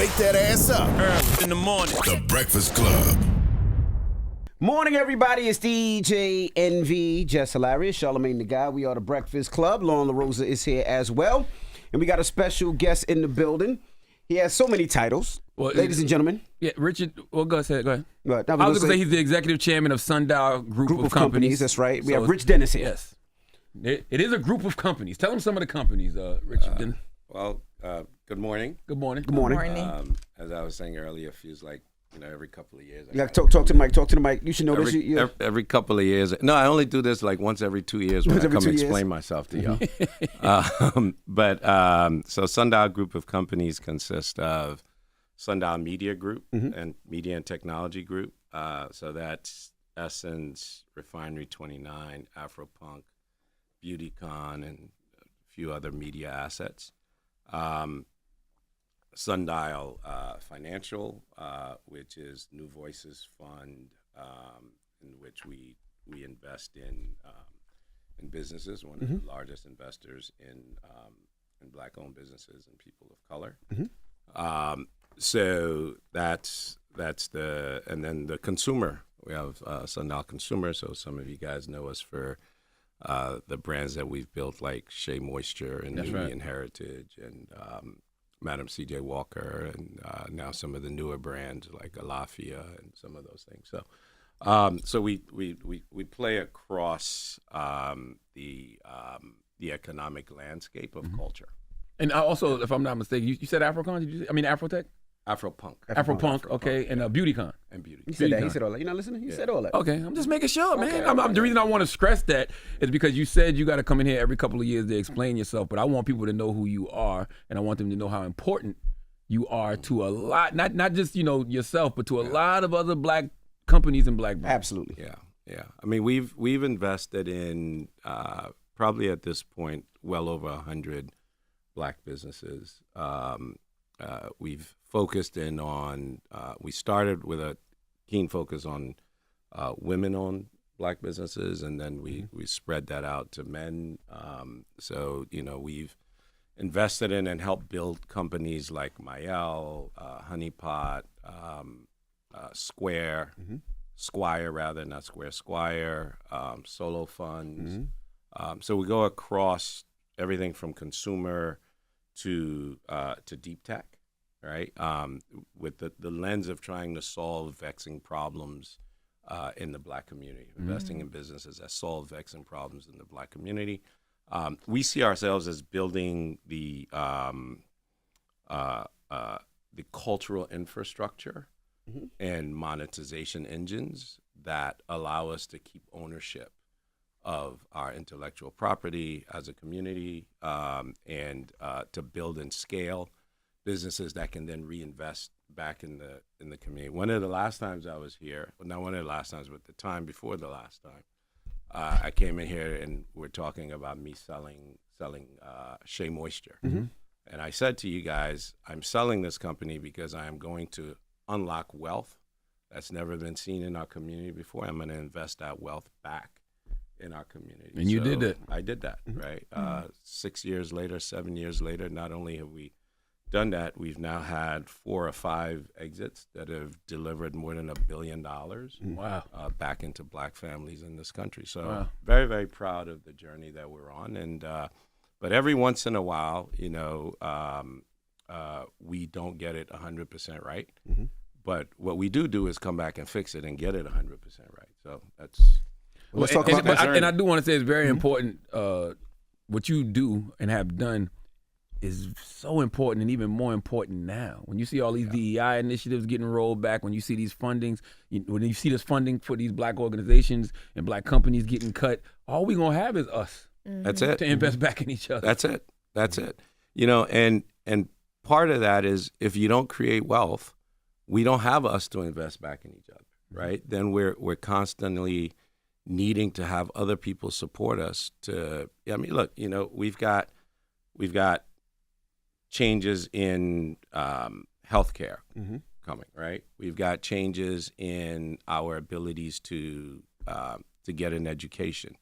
wake that ass up. Early in the morning. The Breakfast Club. Morning, everybody. It's DJ NV, Jess Hilarious, Charlamagne the Guy. We are the Breakfast Club. LoRosa is here as well. And we got a special guest in the building. He has so many titles. Well, ladies and gentlemen. Yeah, Richard, well, go ahead. Right, I was going to say he's the executive chairman of Sundial Group of Companies. That's right. We So have Rich Dennis here. Yes. It is a group of companies. Tell them some of the companies, Richard. Good morning. Good morning. Good morning. As I was saying earlier, it feels like, every couple of years. You got to talk to the mic. Talk to the mic. You should know this. Every couple of years. No, I only do this like once every 2 years when I come explain myself to y'all. So Sundial Group of Companies consists of Sundial Media Group and Media and Technology Group. So that's Essence, Refinery 29, Afropunk, BeautyCon, and a few other media assets. Sundial Financial, which is New Voices Fund, in which we invest in businesses. One of the largest investors in Black-owned businesses and people of color. So that's and then the consumer. We have Sundial Consumer. So some of you guys know us for the brands that we've built, like Shea Moisture and Nubian Heritage and Madam C.J. Walker, and now some of the newer brands like Alafia and some of those things. So we play across the economic landscape of culture. And also, if I'm not mistaken, you said Afrocon? Afrotech? Afropunk. Okay. And BeautyCon. And Beauty. He said that. He said all that. You're not listening? He said all that. Okay, I'm just making sure, man. Okay. The reason I want to stress that is because you said you got to come in here every couple of years to explain yourself, but I want people to know who you are, and I want them to know how important you are to a lot, not just yourself, but to a lot of other Black companies and Black brands. Absolutely. Yeah. I mean, we've invested in probably at this point well over 100 Black businesses. We've focused in on. We started with a keen focus on women-owned Black businesses, and then we spread that out to men. So we've invested in and helped build companies like Mayel, Honeypot, Square, Squire, Solo Funds. So we go across everything from consumer to deep tech, right? With the lens of trying to solve vexing problems in the Black community, investing in businesses that solve vexing problems in the Black community. We see ourselves as building the cultural infrastructure and monetization engines that allow us to keep ownership of our intellectual property as a community, and to build and scale businesses that can then reinvest back in the community. One of the last times I was here, well, not one of the last times, but the time before the last time, I came in here and we're talking about me selling Shea Moisture. And I said to you guys, I'm selling this company because I am going to unlock wealth that's never been seen in our community before. I'm going to invest that wealth back in our community. And you did that. I did that, right? 6 years later, 7 years later, not only have we done that, we've now had 4 or 5 exits that have delivered more than $1 billion back into Black families in this country. So very, very proud of the journey that we're on. And but every once in a while, we don't get it 100% right. But what we do is come back and fix it and get it 100% right. So that's... Let's talk about that. And I do want to say it's very important. What you do and have done is so important, and even more important now. When you see all these DEI initiatives getting rolled back, when you see these fundings, when you see this funding for these Black organizations and Black companies getting cut, all we're going to have is us. That's it. To invest back in each other. That's it. And part of that is if you don't create wealth, we don't have us to invest back in each other, right? Then we're constantly needing to have other people support us to, look, we've got changes in healthcare coming, right? We've got changes in our abilities to get an education.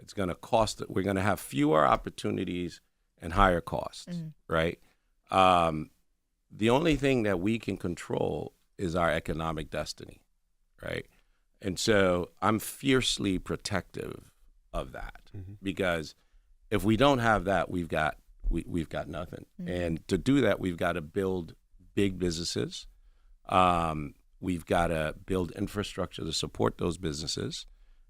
It's going to cost, we're going to have fewer opportunities and higher costs, right? the only thing that we can control is our economic destiny, right? And so I'm fiercely protective of that because if we don't have that, we've got nothing. And to do that, we've got to build big businesses. We've got to build infrastructure to support those businesses.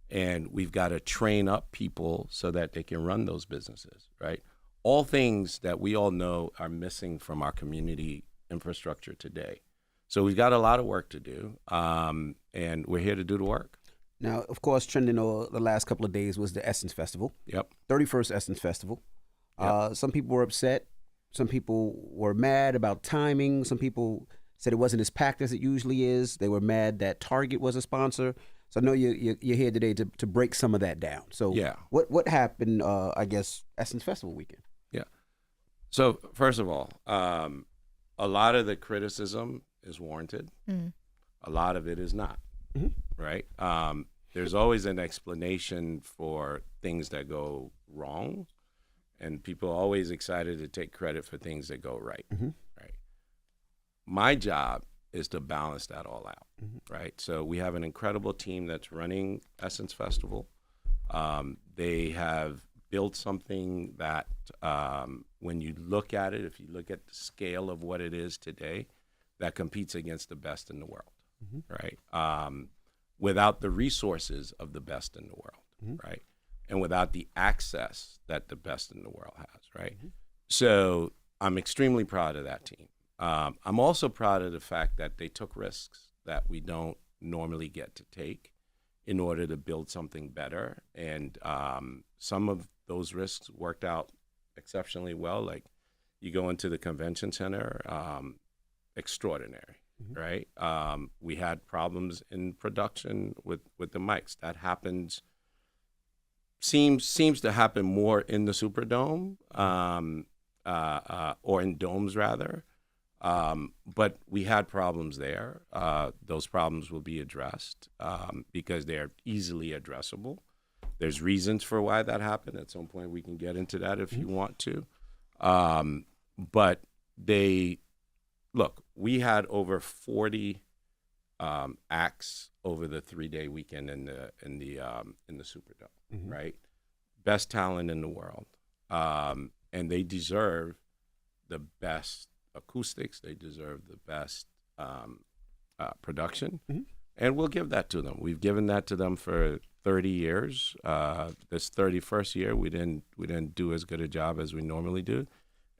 And we've got to train up people so that they can run those businesses, right? All things that we all know are missing from our community infrastructure today. So we've got a lot of work to do, and we're here to do the work. Now, of course, trending the last couple of days was the Essence Festival. Yep. 31st Essence Festival. Yep. Some people were upset. Some people were mad about timing. Some people said it wasn't as packed as it usually is. They were mad that Target was a sponsor. So I know you're here today to break some of that down. So yeah. What happened, I guess, Essence Festival weekend? Yeah. So first of all, a lot of the criticism is warranted. A lot of it is not, right? There's always an explanation for things that go wrong, and people are always excited to take credit for things that go right, right? My job is to balance that all out, right? So we have an incredible team that's running Essence Festival. They have built something that when you look at it, if you look at the scale of what it is today, that competes against the best in the world, right? Without the resources of the best in the world, right? And without the access that the best in the world has, right? So I'm extremely proud of that team. I'm also proud of the fact that they took risks that we don't normally get to take in order to build something better. And some of those risks worked out exceptionally well. Like you go into the convention center, extraordinary, right? We had problems in production with the mics. That happens, seems to happen more in the Superdome or in domes rather. But we had problems there. Those problems will be addressed because they are easily addressable. There's reasons for why that happened. At some point, we can get into that if you want to. But we had over 40 acts over the 3-day weekend in the Superdome, right? Best talent in the world, and they deserve the best acoustics. They deserve the best production, and we'll give that to them. We've given that to them for 30 years. This 31st year, we didn't do as good a job as we normally do,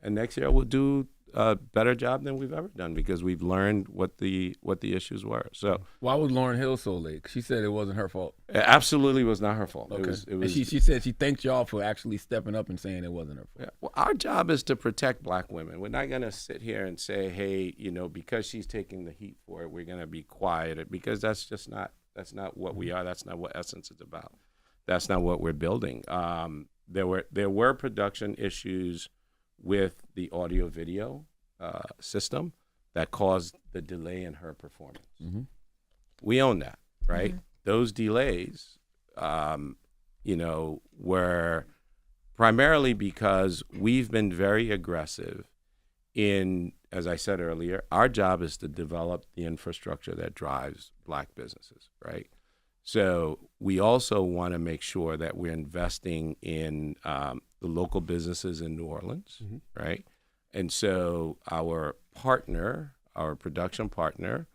and next year we'll do a better job than we've ever done because we've learned what the issues were. So why was Lauryn Hill so late? She said it wasn't her fault. It absolutely was not her fault. Okay. It was. And she said she thanked y'all for actually stepping up and saying it wasn't her fault. Yeah. Well, our job is to protect Black women. We're not going to sit here and say, hey, because she's taking the heat for it, we're going to be quiet, because that's not what we are. That's not what Essence is about. That's not what we're building. There were production issues with the audio video system that caused the delay in her performance. We own that, right? Those delays, were primarily because we've been very aggressive in, as I said earlier, our job is to develop the infrastructure that drives Black businesses, right? So we also want to make sure that we're investing in the local businesses in New Orleans, right? And so our production partner,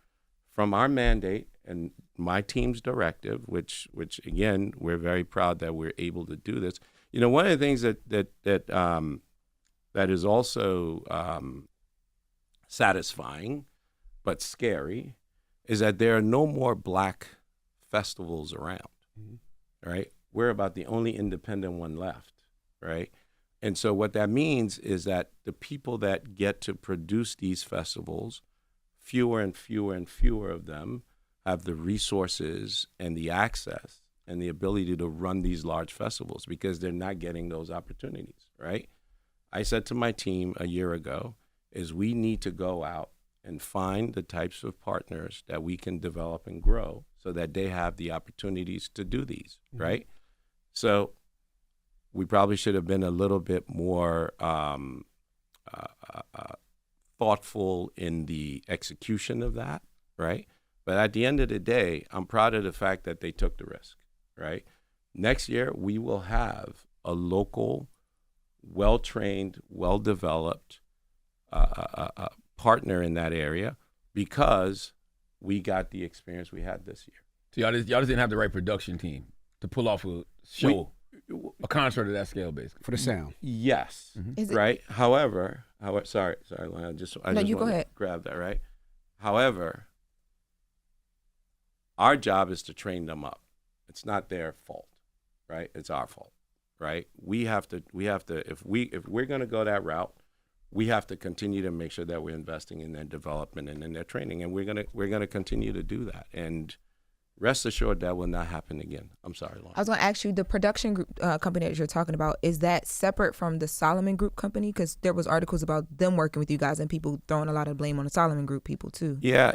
from our mandate and my team's directive, which again, we're very proud that we're able to do this. One of the things that is also satisfying but scary is that there are no more Black festivals around, right? We're about the only independent one left, right? And so what that means is that the people that get to produce these festivals, fewer and fewer and fewer of them have the resources and the access and the ability to run these large festivals because they're not getting those opportunities, right? I said to my team a year ago is we need to go out and find the types of partners that we can develop and grow so that they have the opportunities to do these, right? So we probably should have been a little bit more thoughtful in the execution of that, right? But at the end of the day, I'm proud of the fact that they took the risk, right? Next year, we will have a local, well-trained, well-developed partner in that area because we got the experience we had this year. So y'all just didn't have the right production team to pull off a show, a concert of that scale, basically. For the sound. Yes, right? However, sorry, I just No, you go want to ahead. grab that, right? However, our job is to train them up. It's not their fault, right? It's our fault, right? We have to if we're going to go that route, we have to continue to make sure that we're investing in their development and in their training, and we're going to continue to do that. And rest assured that will not happen again. I'm sorry, Loren. I was going to ask you, the production group company that you're talking about, is that separate from the Solomon Group company? Because there was articles about them working with you guys and people throwing a lot of blame on the Solomon Group people too. Yeah,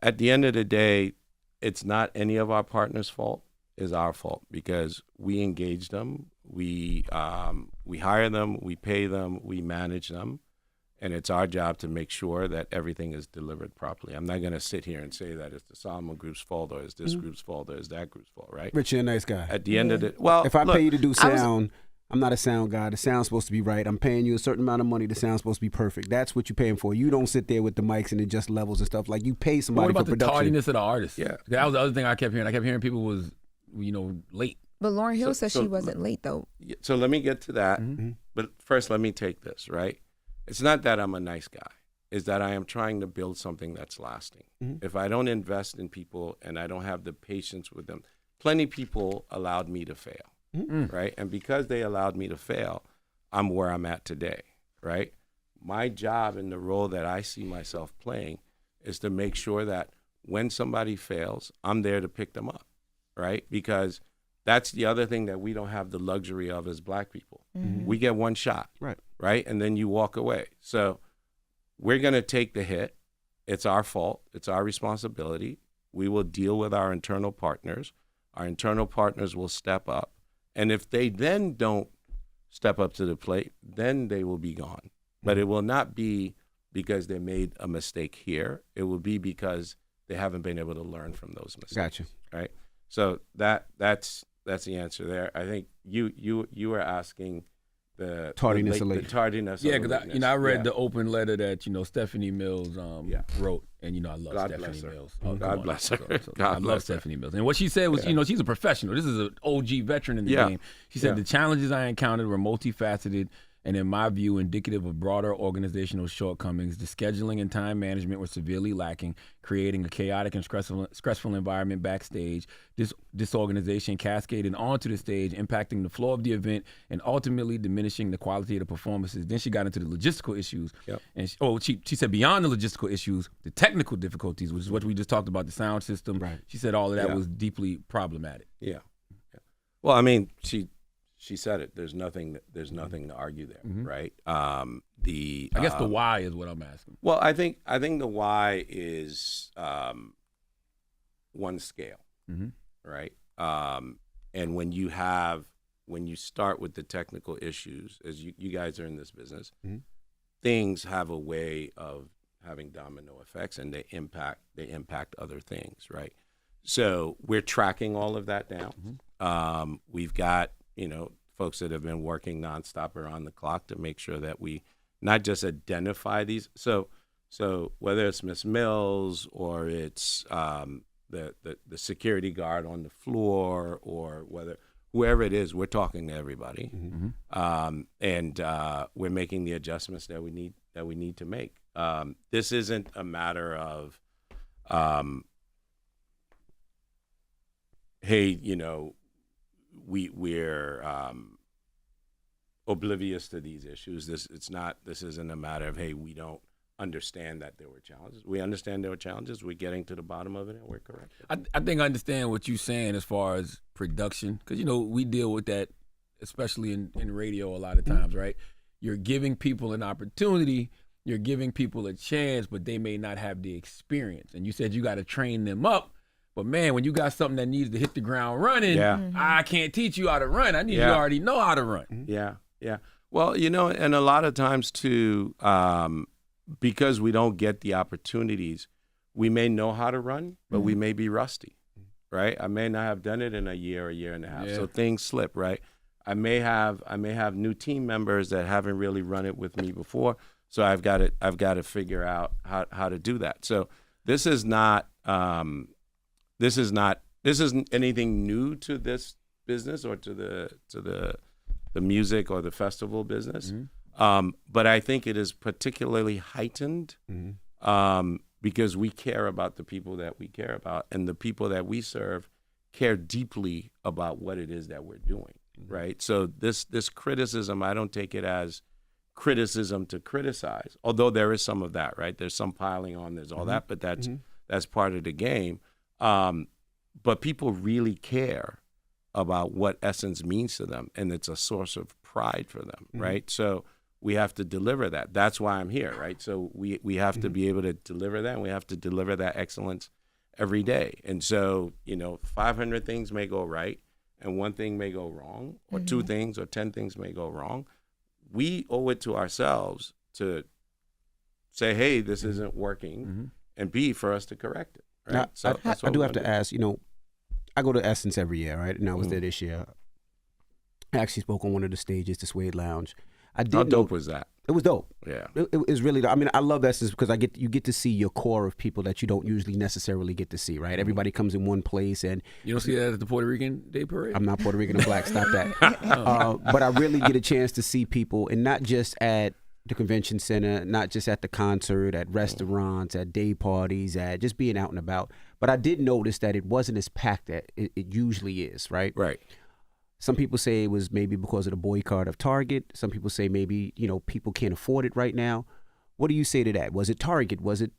at the end of the day, it's not any of our partners' fault. It's our fault because we engage them, we hire them, we pay them, we manage them, and it's our job to make sure that everything is delivered properly. I'm not going to sit here and say that it's the Solomon Group's fault or it's this group's fault or it's that group's fault, right? Rich, you're a nice guy. At the end of the If I look, pay you to do sound, I'm not a sound guy. The sound's supposed to be right. I'm paying you a certain amount of money. The sound's supposed to be perfect. That's what you're paying for. You don't sit there with the mics and adjust levels and stuff. Like, you pay But somebody what about for the production. tardiness of the artist? Yeah. That was the other thing I kept hearing. I kept hearing people was, late. But Lauryn Hill said so- she wasn't late though. So let me get to that. Mm-hmm. But first, let me take this, right? It's not that I'm a nice guy. It's that I am trying to build something that's lasting. Mm-hmm. If I don't invest in people and I don't have the patience with them, plenty of people allowed me to fail, right? And because they allowed me to fail, I'm where I'm at today, right? My job and the role that I see myself playing is to make sure that when somebody fails, I'm there to pick them up, right? Because that's the other thing that we don't have the luxury of as Black people. We get one shot, right? And then you walk away. So we're going to take the hit. It's our fault. It's our responsibility. We will deal with our internal partners. Our internal partners will step up. And if they then don't step up to the plate, then they will be gone. But it will not be because they made a mistake here. It will be because they haven't been able to learn from those mistakes. Gotcha. Right? So that's the answer there. I think you were asking the Tardiness of the late. tardiness. Yeah, of the because lateness. I read Yeah. the open letter that Stephanie Mills wrote, and I love God Stephanie bless her. Mills. God come on. bless her. So God I love bless her. Stephanie Mills, and what she said was, she's a professional. This is an OG veteran in the Yeah. game. She said Yeah. the challenges I encountered were multifaceted, and in my view, indicative of broader organizational shortcomings. The scheduling and time management were severely lacking, creating a chaotic and stressful environment backstage. This disorganization cascaded onto the stage, impacting the flow of the event and ultimately diminishing the quality of the performances. Then she got into the logistical issues. Yep. And she said beyond the logistical issues, the technical difficulties, which is what we just talked about, the sound system. Right. She said all of that Yeah. was deeply problematic. Yeah. Well, I mean, she said it. There's nothing to argue there, right? I guess the why is what I'm asking. Well, I think the why is one scale, right? And when you start with the technical issues, as you guys are in this business, things have a way of having domino effects, and they impact other things, right? So we're tracking all of that down. We've got folks that have been working nonstop around the clock to make sure that we not just identify these. So whether it's Miss Mills or it's the security guard on the floor or whoever it is, we're talking to everybody, and we're making the adjustments that we need to make. This isn't a matter of, hey, we're oblivious to these issues. This isn't a matter of, hey, we don't understand that there were challenges. We understand there were challenges. We're getting to the bottom of it, and we're correct. I think I understand what you're saying as far as production, because we deal with that, especially in radio a lot of times, right? You're giving people an opportunity, you're giving people a chance, but they may not have the experience. And you said you got to train them up. But man, when you got something that needs to hit the ground running, I can't teach you how to run. I need you to already know how to run. Yeah. Well, and a lot of times too, because we don't get the opportunities, we may know how to run, but we may be rusty, right? I may not have done it in a year and a half. Yeah. So things slip, right? I may have new team members that haven't really run it with me before. So I've got to figure out how to do that. So this isn't anything new to this business or to the music or the festival business. But I think it is particularly heightened because we care about the people that we care about, and the people that we serve care deeply about what it is that we're doing, right? So this criticism, I don't take it as criticism to criticize, although there is some of that, right? There's some piling on, there's all that, but that's part of the game. But people really care about what Essence means to them, and it's a source of pride for them, right? So we have to deliver that. That's why I'm here, right? So we have to be able to deliver that, and we have to deliver that excellence every day. And so, 500 things may go right, and one thing may go wrong, or two things or 10 things may go wrong. We owe it to ourselves to say, hey, this isn't working, and B, for us to correct it, right? Now, So that's I what do we're have to gonna ask, I go to Essence every year, right? And I was there this year. I actually spoke on one of the stages, the Suede Lounge. do. How dope was that? It was dope. Yeah. It was really dope. I mean, I love Essence because you get to see your core of people that you don't usually necessarily get to see, right? Everybody comes in one place, and You don't see that at the Puerto Rican Day Parade? I'm not Puerto Rican or black. Stop that. But I really get a chance to see people, and not just at the convention center, not just at the concert, at restaurants, at day parties, at just being out and about. But I did notice that it wasn't as packed as it usually is, right? Right. Some people say it was maybe because of the boycott of Target. Some people say maybe, people can't afford it right now. What do you say to that? Was it Target? Was it,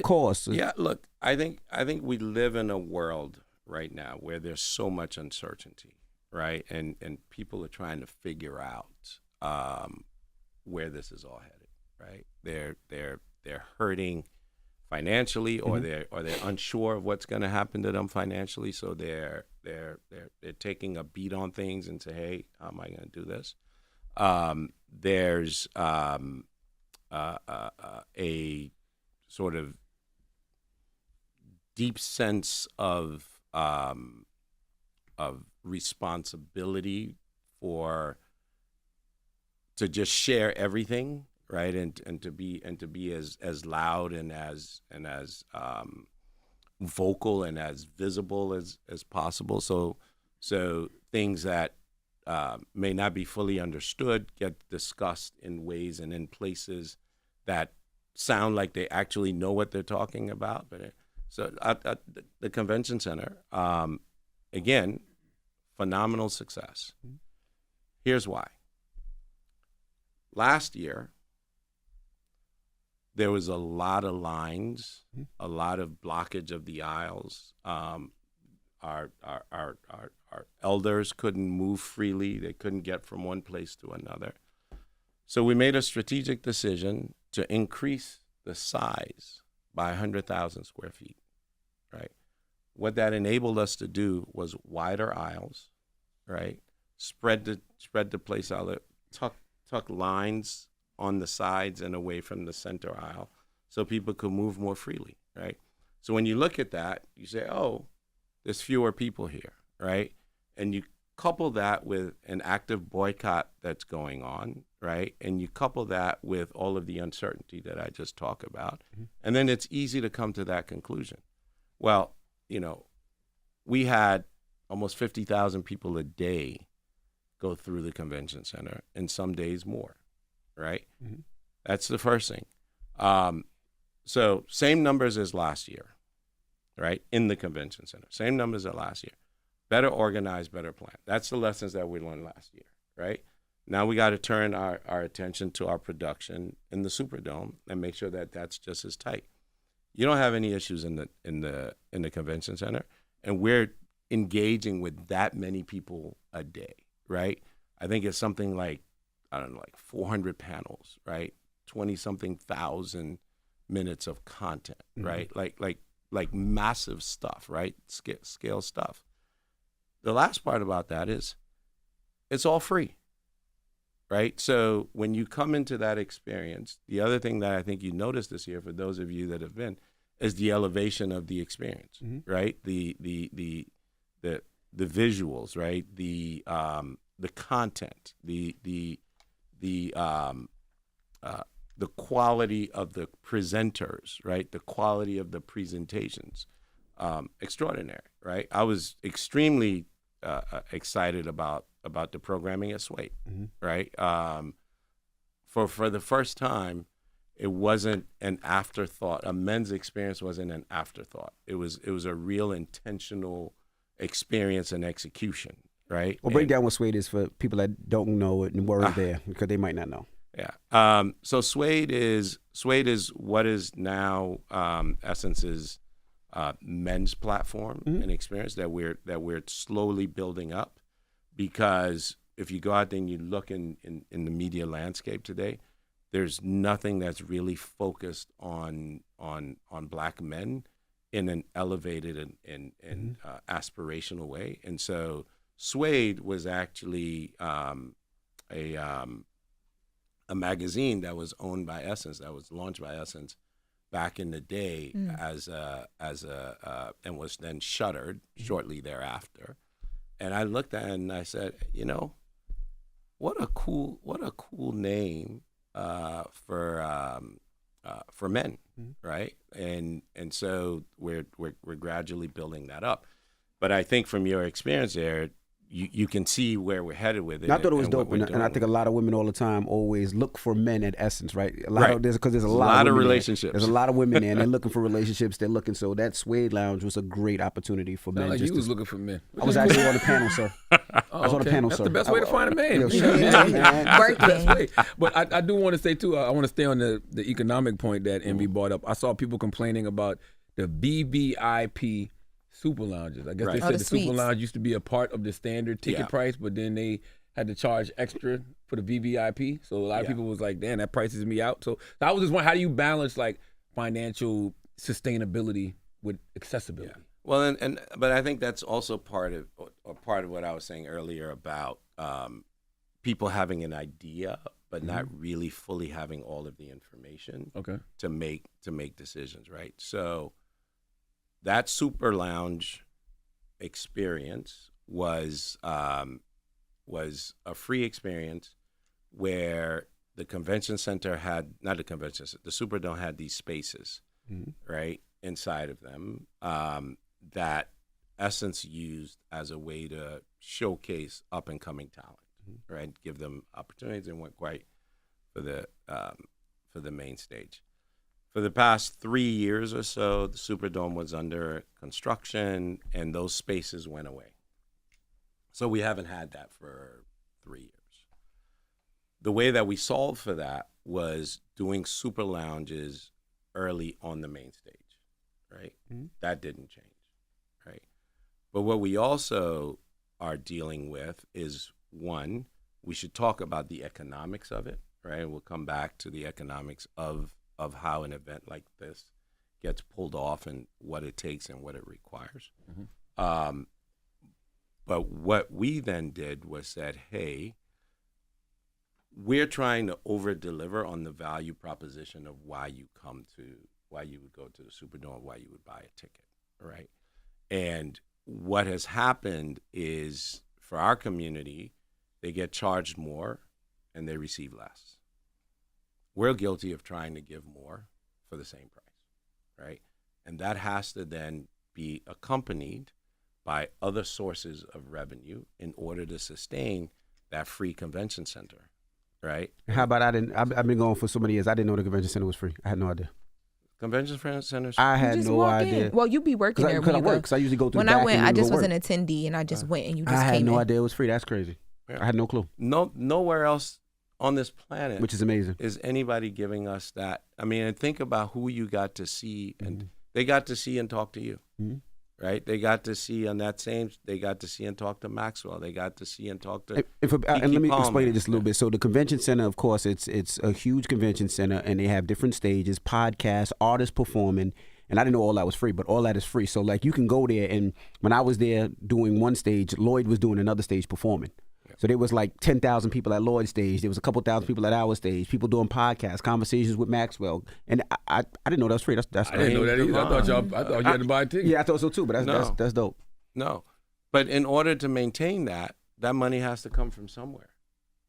cost? Yeah, look, I think we live in a world right now where there's so much uncertainty, right? And people are trying to figure out where this is all headed, right? They're hurting financially, or they're unsure of what's going to happen to them financially, so they're taking a beat on things and say, hey, how am I going to do this? There's a sort of deep sense of responsibility to just share everything, right, and to be as loud and as vocal and as visible as possible. So things that may not be fully understood get discussed in ways and in places that sound like they actually know what they're talking about. But so at the convention center, again, phenomenal success. Here's why. Last year, there was a lot of lines, a lot of blockage of the aisles. Our elders couldn't move freely. They couldn't get from one place to another. So we made a strategic decision to increase the size by 100,000 square feet, right? What that enabled us to do was wider aisles, right? Spread the place out, tuck lines on the sides and away from the center aisle so people could move more freely, right? So when you look at that, you say, oh, there's fewer people here, right? And you couple that with an active boycott that's going on, right? And you couple that with all of the uncertainty that I just talked about. And then it's easy to come to that conclusion. Well, we had almost 50,000 people a day go through the convention center, and some days more, right? That's the first thing. So same numbers as last year, right? In the convention center, same numbers as last year. Better organized, better planned. That's the lessons that we learned last year, right? Now we got to turn our attention to our production in the Superdome and make sure that that's just as tight. You don't have any issues in the convention center, and we're engaging with that many people a day, right? I think it's something like, I don't know, like 400 panels, right? 20-something thousand minutes of content, right? Like massive stuff, right? Scale stuff. The last part about that is it's all free, right? So when you come into that experience, the other thing that I think you noticed this year, for those of you that have been, is the elevation of the experience, right? The visuals, right? The content, the quality of the presenters, right? The quality of the presentations, extraordinary, right? I was extremely excited about the programming at Suede, right? For the first time, it wasn't an afterthought. A men's experience wasn't an afterthought. It was a real intentional experience and execution, right? Well, break down what Suede is for people that don't know it and weren't there, because they might not know. Yeah. So Suede is what is now Essence's men's platform and experience that we're slowly building up, because if you go out there and you look in the media landscape today, there's nothing that's really focused on Black men in an elevated and aspirational way. And so Suede was actually a magazine that was owned by Essence, that was launched by Essence back in the day and was then shuttered shortly thereafter. And I looked at it and I said, what a cool name for men, right? And so we're gradually building that up. But I think from your experience there, you can see where we're headed with it. I thought it was dope, and I think a lot of women all the time always look for men at Essence, right? There's a lot of relationships. There's a lot of women there, and they're looking for relationships. They're looking, so that Suede Lounge was a great opportunity for men. Like you was looking for men. I was actually on the panel, sir. I was on the panel, That's sir. the best way to find a man. Working. But I do want to say too, I want to stay on the economic point that Envy brought up. I saw people complaining about the BVIP super lounges. I guess they said the super lounge used to be a part of the standard ticket price, but then they had to charge extra for the VVIP. So a lot of people was like, damn, that prices me out. So I was just wondering, how do you balance like financial sustainability with accessibility? Yeah. Well, but I think that's also part of what I was saying earlier about people having an idea, but not really fully having all of the information to make decisions, right? So that super lounge experience was a free experience where the convention center had, not the convention center, the Superdome had these spaces, right, inside of them that Essence used as a way to showcase up and coming talent, right, give them opportunities, and went quite for the main stage. For the past 3 years or so, the Superdome was under construction, and those spaces went away. So we haven't had that for 3 years. The way that we solved for that was doing super lounges early on the main stage, right? That didn't change, right? But what we also are dealing with is, one, we should talk about the economics of it, right? We'll come back to the economics of how an event like this gets pulled off and what it takes and what it requires. But what we then did was said, hey, we're trying to over-deliver on the value proposition of why you would go to the Superdome, why you would buy a ticket, right? And what has happened is, for our community, they get charged more and they receive less. We're guilty of trying to give more for the same price, right? And that has to then be accompanied by other sources of revenue in order to sustain that free convention center, right? How about I've been going for so many years. I didn't know the convention center was free. I had no idea. Convention centers? I had no idea. Well, you be working there because I work. Because I usually go through. When the back I went, and I just go was work. an attendee, and I just went, and you just I came had no in. idea it was free. That's crazy. Yeah. I had no clue. Nowhere else on this planet, Which is amazing, is anybody giving us that. I mean, and think about who you got to see, and they got to see and talk to you, right? They got to see on that same. They got to see and talk to Maxwell. They got to see and talk to. And let me Palmer. explain it just a little bit. So the convention center, of course, it's a huge convention center, and they have different stages, podcasts, artists performing. And I didn't know all that was free, but all that is free. So like you can go there, and when I was there doing one stage, Lloyd was doing another stage performing. So there was like 10,000 people at Lloyd's stage. There was a couple thousand people at our stage. People doing podcasts, conversations with Maxwell. And I didn't know that was free. That's I didn't know that either. I thought you had to buy a ticket. Yeah, I thought so too. But that's dope. No, but in order to maintain that money has to come from somewhere,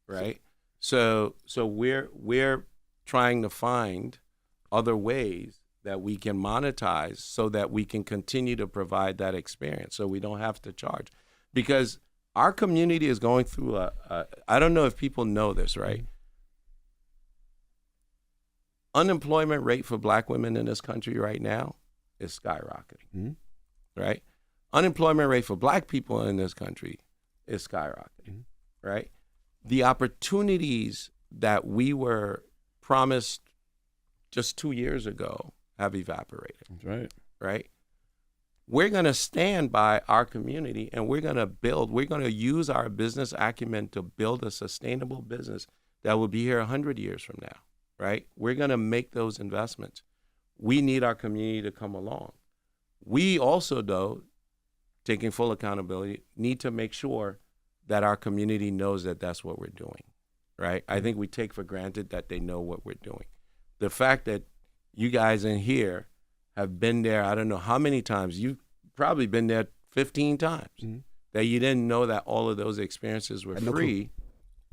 right? So we're trying to find other ways that we can monetize so that we can continue to provide that experience so we don't have to charge. Because our community is going through I don't know if people know this, right? Mm-hmm. Unemployment rate for Black women in this country right now is skyrocketing, right? Unemployment rate for Black people in this country is skyrocketing, right? The opportunities that we were promised just 2 years ago have evaporated. That's right. Right? We're going to stand by our community and we're going to use our business acumen to build a sustainable business that will be here 100 years from now, right? We're going to make those investments. We need our community to come along. We also, though, taking full accountability, need to make sure that our community knows that that's what we're doing, right? I think we take for granted that they know what we're doing. The fact that you guys in here have been there, I don't know how many times, you've probably been there 15 times, that you didn't know that all of those experiences were free,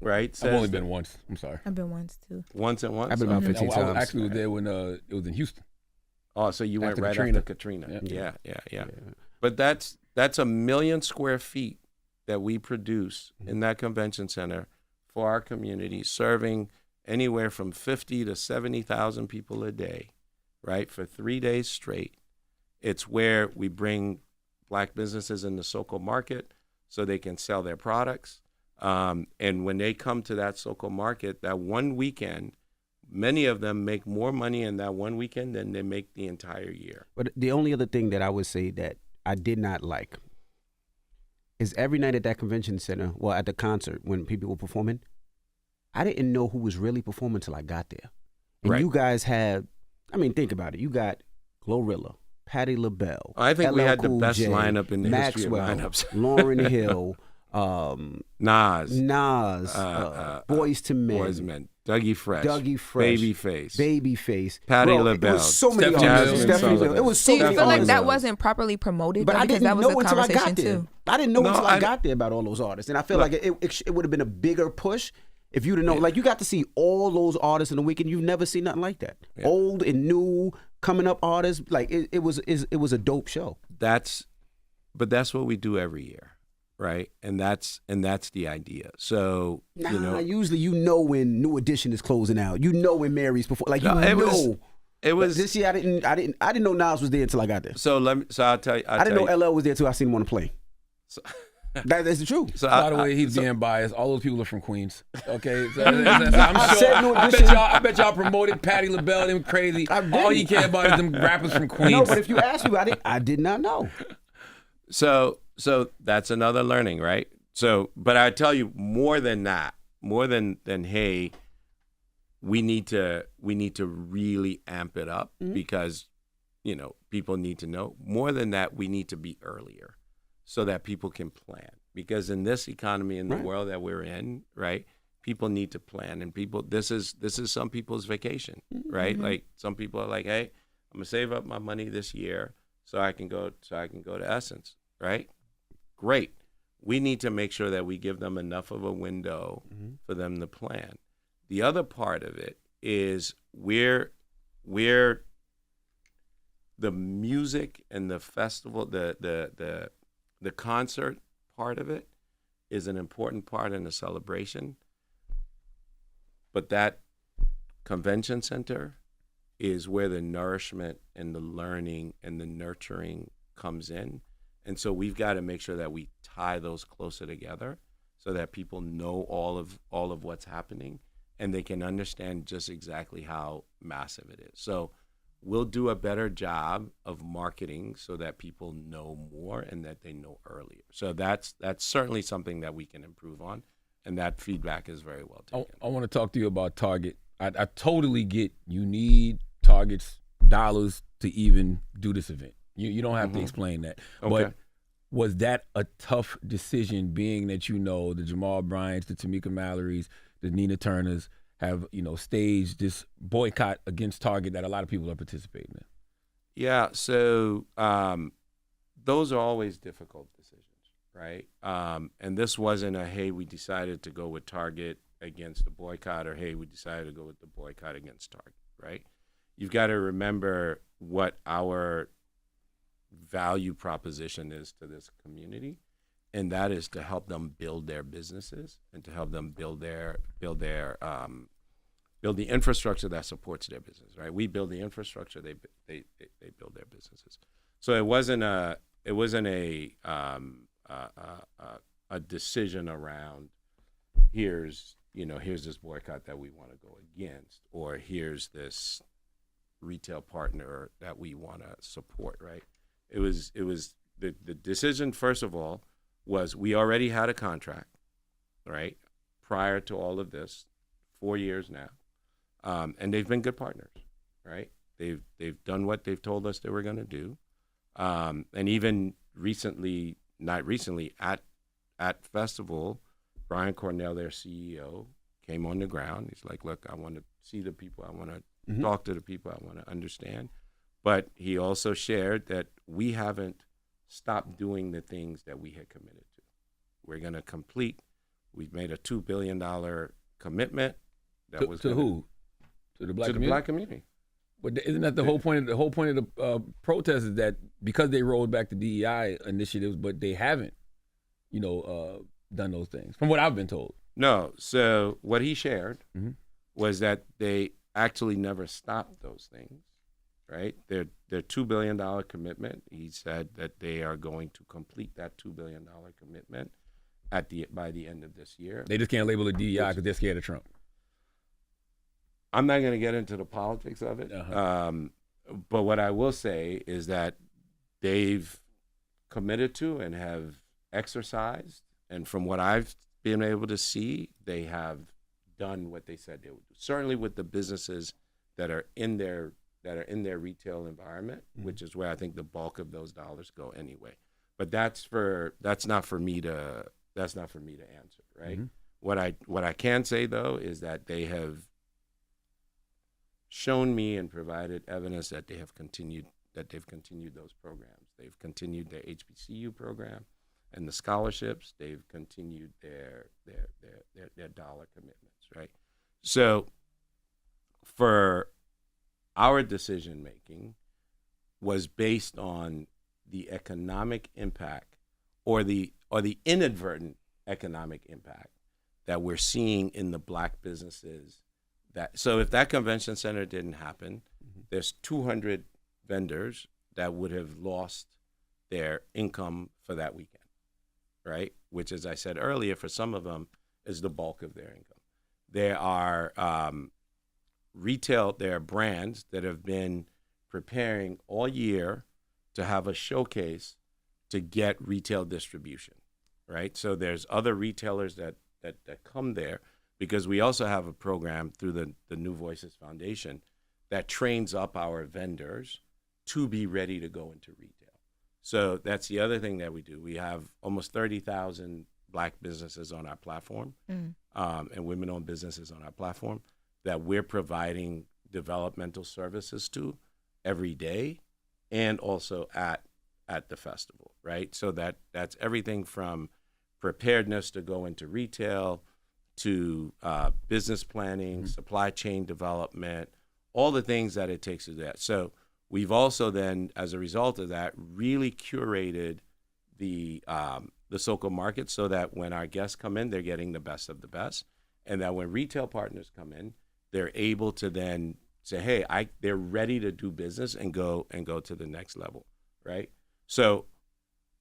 right? I've only been once. I'm sorry. I've been once too. Once and once? I've been about 15 times. I actually was there when it was in Houston. Oh, so you went After right Katrina. after Katrina. Yeah. But that's 1 million square feet that we produce in that convention center for our community, serving anywhere from 50 to 70,000 people a day, right, for 3 days straight. It's where we bring Black businesses in the SoCo market so they can sell their products. And when they come to that SoCo market, that one weekend, many of them make more money in that one weekend than they make the entire year. But the only other thing that I would say that I did not like is every night at that convention center, well, at the concert when people were performing, I didn't know who was really performing until I got there. And Right. you guys had, I mean, think about it. You got Glorilla, Patti LaBelle. I think we LL had the Cool best J, lineup in the history of Maxwell, lineups. Lauryn Hill, Nas, Boys to Men, Boys Men, Dougie Fresh, Babyface, Patti Bro, LaBelle, It was so many Stephanie artists. Mills, Stephanie Mills. Mills. It was so Do you many feel like artists. that wasn't properly promoted? But though? I Because didn't that was know a until I conversation got there. too. I didn't know No, until I got there about all those artists. And I feel like it would have been a bigger push if you'd have known. Like, you got to see all those artists in the weekend. You've never seen nothing like that. Yeah. Old and new, coming up artists. Like, it was a dope show. But that's what we do every year, right? And that's the idea. So Usually you know when New Edition is closing out. You know when Mary's before. Like, you know. It was This year I didn't know Nas was there until I got there. So I'll tell you. I didn't know LL was there till I seen him on the plane. So, That's the truth. so By the way, he's being biased. All those people are from Queens. Okay, so I'm said sure. no I addition. bet y'all promoted Patti LaBelle. Them crazy. All you care about is them rappers from Queens. No, but if you ask me, I did not know. So that's another learning, right? So, but I tell you, more than that, more than hey, we need to really amp it up because people need to know. More than that, we need to be earlier so that people can plan. Because in this economy, in the world that we're in, right, people need to plan. And people, this is some people's vacation, right? Like, some people are like, hey, I'm gonna save up my money this year so I can go to Essence, right? Great. We need to make sure that we give them enough of a window for them to plan. The other part of it is we're the music and the festival, the concert part of it is an important part in the celebration. But that convention center is where the nourishment and the learning and the nurturing comes in. And so we've got to make sure that we tie those closer together so that people know all of what's happening and they can understand just exactly how massive it is. So we'll do a better job of marketing so that people know more and that they know earlier. So that's certainly something that we can improve on, and that feedback is very well taken. I want to talk to you about Target. I totally get you need Target's dollars to even do this event. You don't have to explain that. Okay. But Was that a tough decision, being that the Jamal Bryants, the Tamika Mallories, the Nina Turners have staged this boycott against Target that a lot of people are participating in? Yeah, so those are always difficult decisions, right? And this wasn't a, hey, we decided to go with Target against the boycott, or hey, we decided to go with the boycott against Target, right? You've got to remember what our value proposition is to this community, and that is to help them build their businesses and to help them build the infrastructure that supports their business, right? We build the infrastructure, they build their businesses. So it wasn't a decision around here's this boycott that we want to go against, or here's this retail partner that we want to support, right? It was the decision, first of all, was we already had a contract, right, prior to all of this, 4 years now, and they've been good partners, right? They've done what they've told us they were going to do, and even not recently at Festival, Brian Cornell, their CEO, came on the ground. He's like, look, I want to see the people, I want to talk to the people, I want to understand. But he also shared that we haven't stopped doing the things that we had committed to. We're going to complete. We've made a $2 billion commitment. That was to who? To the black to community? the black community. But isn't that the whole point? The whole point of the protest is that because they rolled back the DEI initiatives, but they haven't, done those things. From what I've been told. No. So what he shared was that they actually never stopped those things. Right, their $2 billion commitment. He said that they are going to complete that $2 billion commitment by the end of this year. They just can't label it DEI because they're scared of Trump. I'm not going to get into the politics of it, but what I will say is that they've committed to and have exercised, and from what I've been able to see, they have done what they said they would do. Certainly with the businesses that are in their retail environment, which is where I think the bulk of those dollars go anyway. But that's not for me to answer, right? What I can say though is that they have shown me and provided evidence that they've continued those programs. They've continued their HBCU program and the scholarships. They've continued their dollar commitments, right? So for our decision making was based on the economic impact or the inadvertent economic impact that we're seeing in the black businesses. So if that convention center didn't happen, there's 200 vendors that would have lost their income for that weekend, right? Which, as I said earlier, for some of them is the bulk of their income. There are there are brands that have been preparing all year to have a showcase to get retail distribution, right? So there's other retailers that come there, because we also have a program through the New Voices Foundation that trains up our vendors to be ready to go into retail. So that's the other thing that we do. We have almost 30,000 black businesses on our platform, and women-owned businesses on our platform that we're providing developmental services to every day, and also at the festival, right? So that's everything from preparedness to go into retail, to business planning, supply chain development, all the things that it takes to do that. So we've also then, as a result of that, really curated the SoCo market so that when our guests come in, they're getting the best of the best, and that when retail partners come in, they're able to then say, hey, they're ready to do business and go to the next level, right? So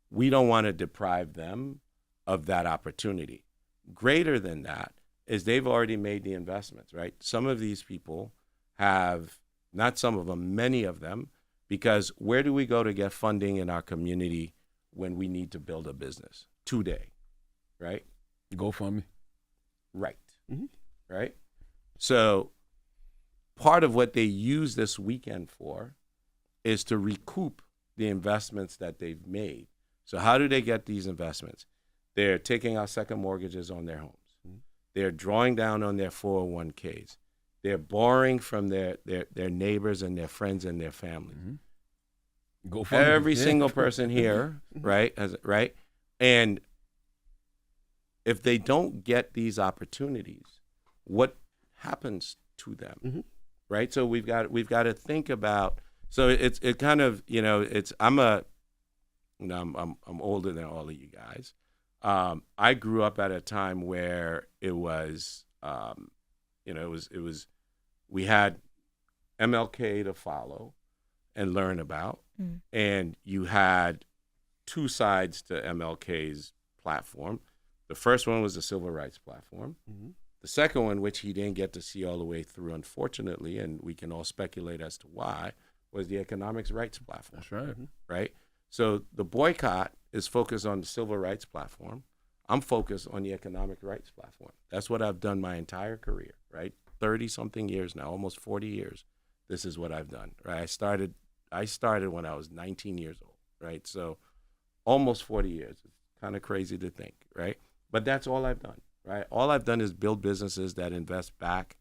we don't want to deprive them of that opportunity. Greater than that is they've already made the investments, right? Some of these people have, not some of them, many of them, because where do we go to get funding in our community when we need to build a business? Today, right? GoFundMe. Right. Right? So part of what they use this weekend for is to recoup the investments that they've made. So how do they get these investments? They're taking out second mortgages on their homes. They're drawing down on their 401ks. They're borrowing from their neighbors and their friends and their family. Go for Every single person here, right? Right? And if they don't get these opportunities, what happens to them? Right? So we've got to think about. So it kind of, you know, I'm older than all of you guys. I grew up at a time where it was, we had MLK to follow and learn about, and you had two sides to MLK's platform. The first one was the civil rights platform. The second one, which he didn't get to see all the way through, unfortunately, and we can all speculate as to why, was the economic rights platform. That's right. Right? So the boycott is focused on the civil rights platform. I'm focused on the economic rights platform. That's what I've done my entire career, right? 30-something years now, almost 40 years. This is what I've done, right? I started when I was 19 years old, right? So almost 40 years. It's kind of crazy to think, right? But that's all I've done, right? All I've done is build businesses that invest back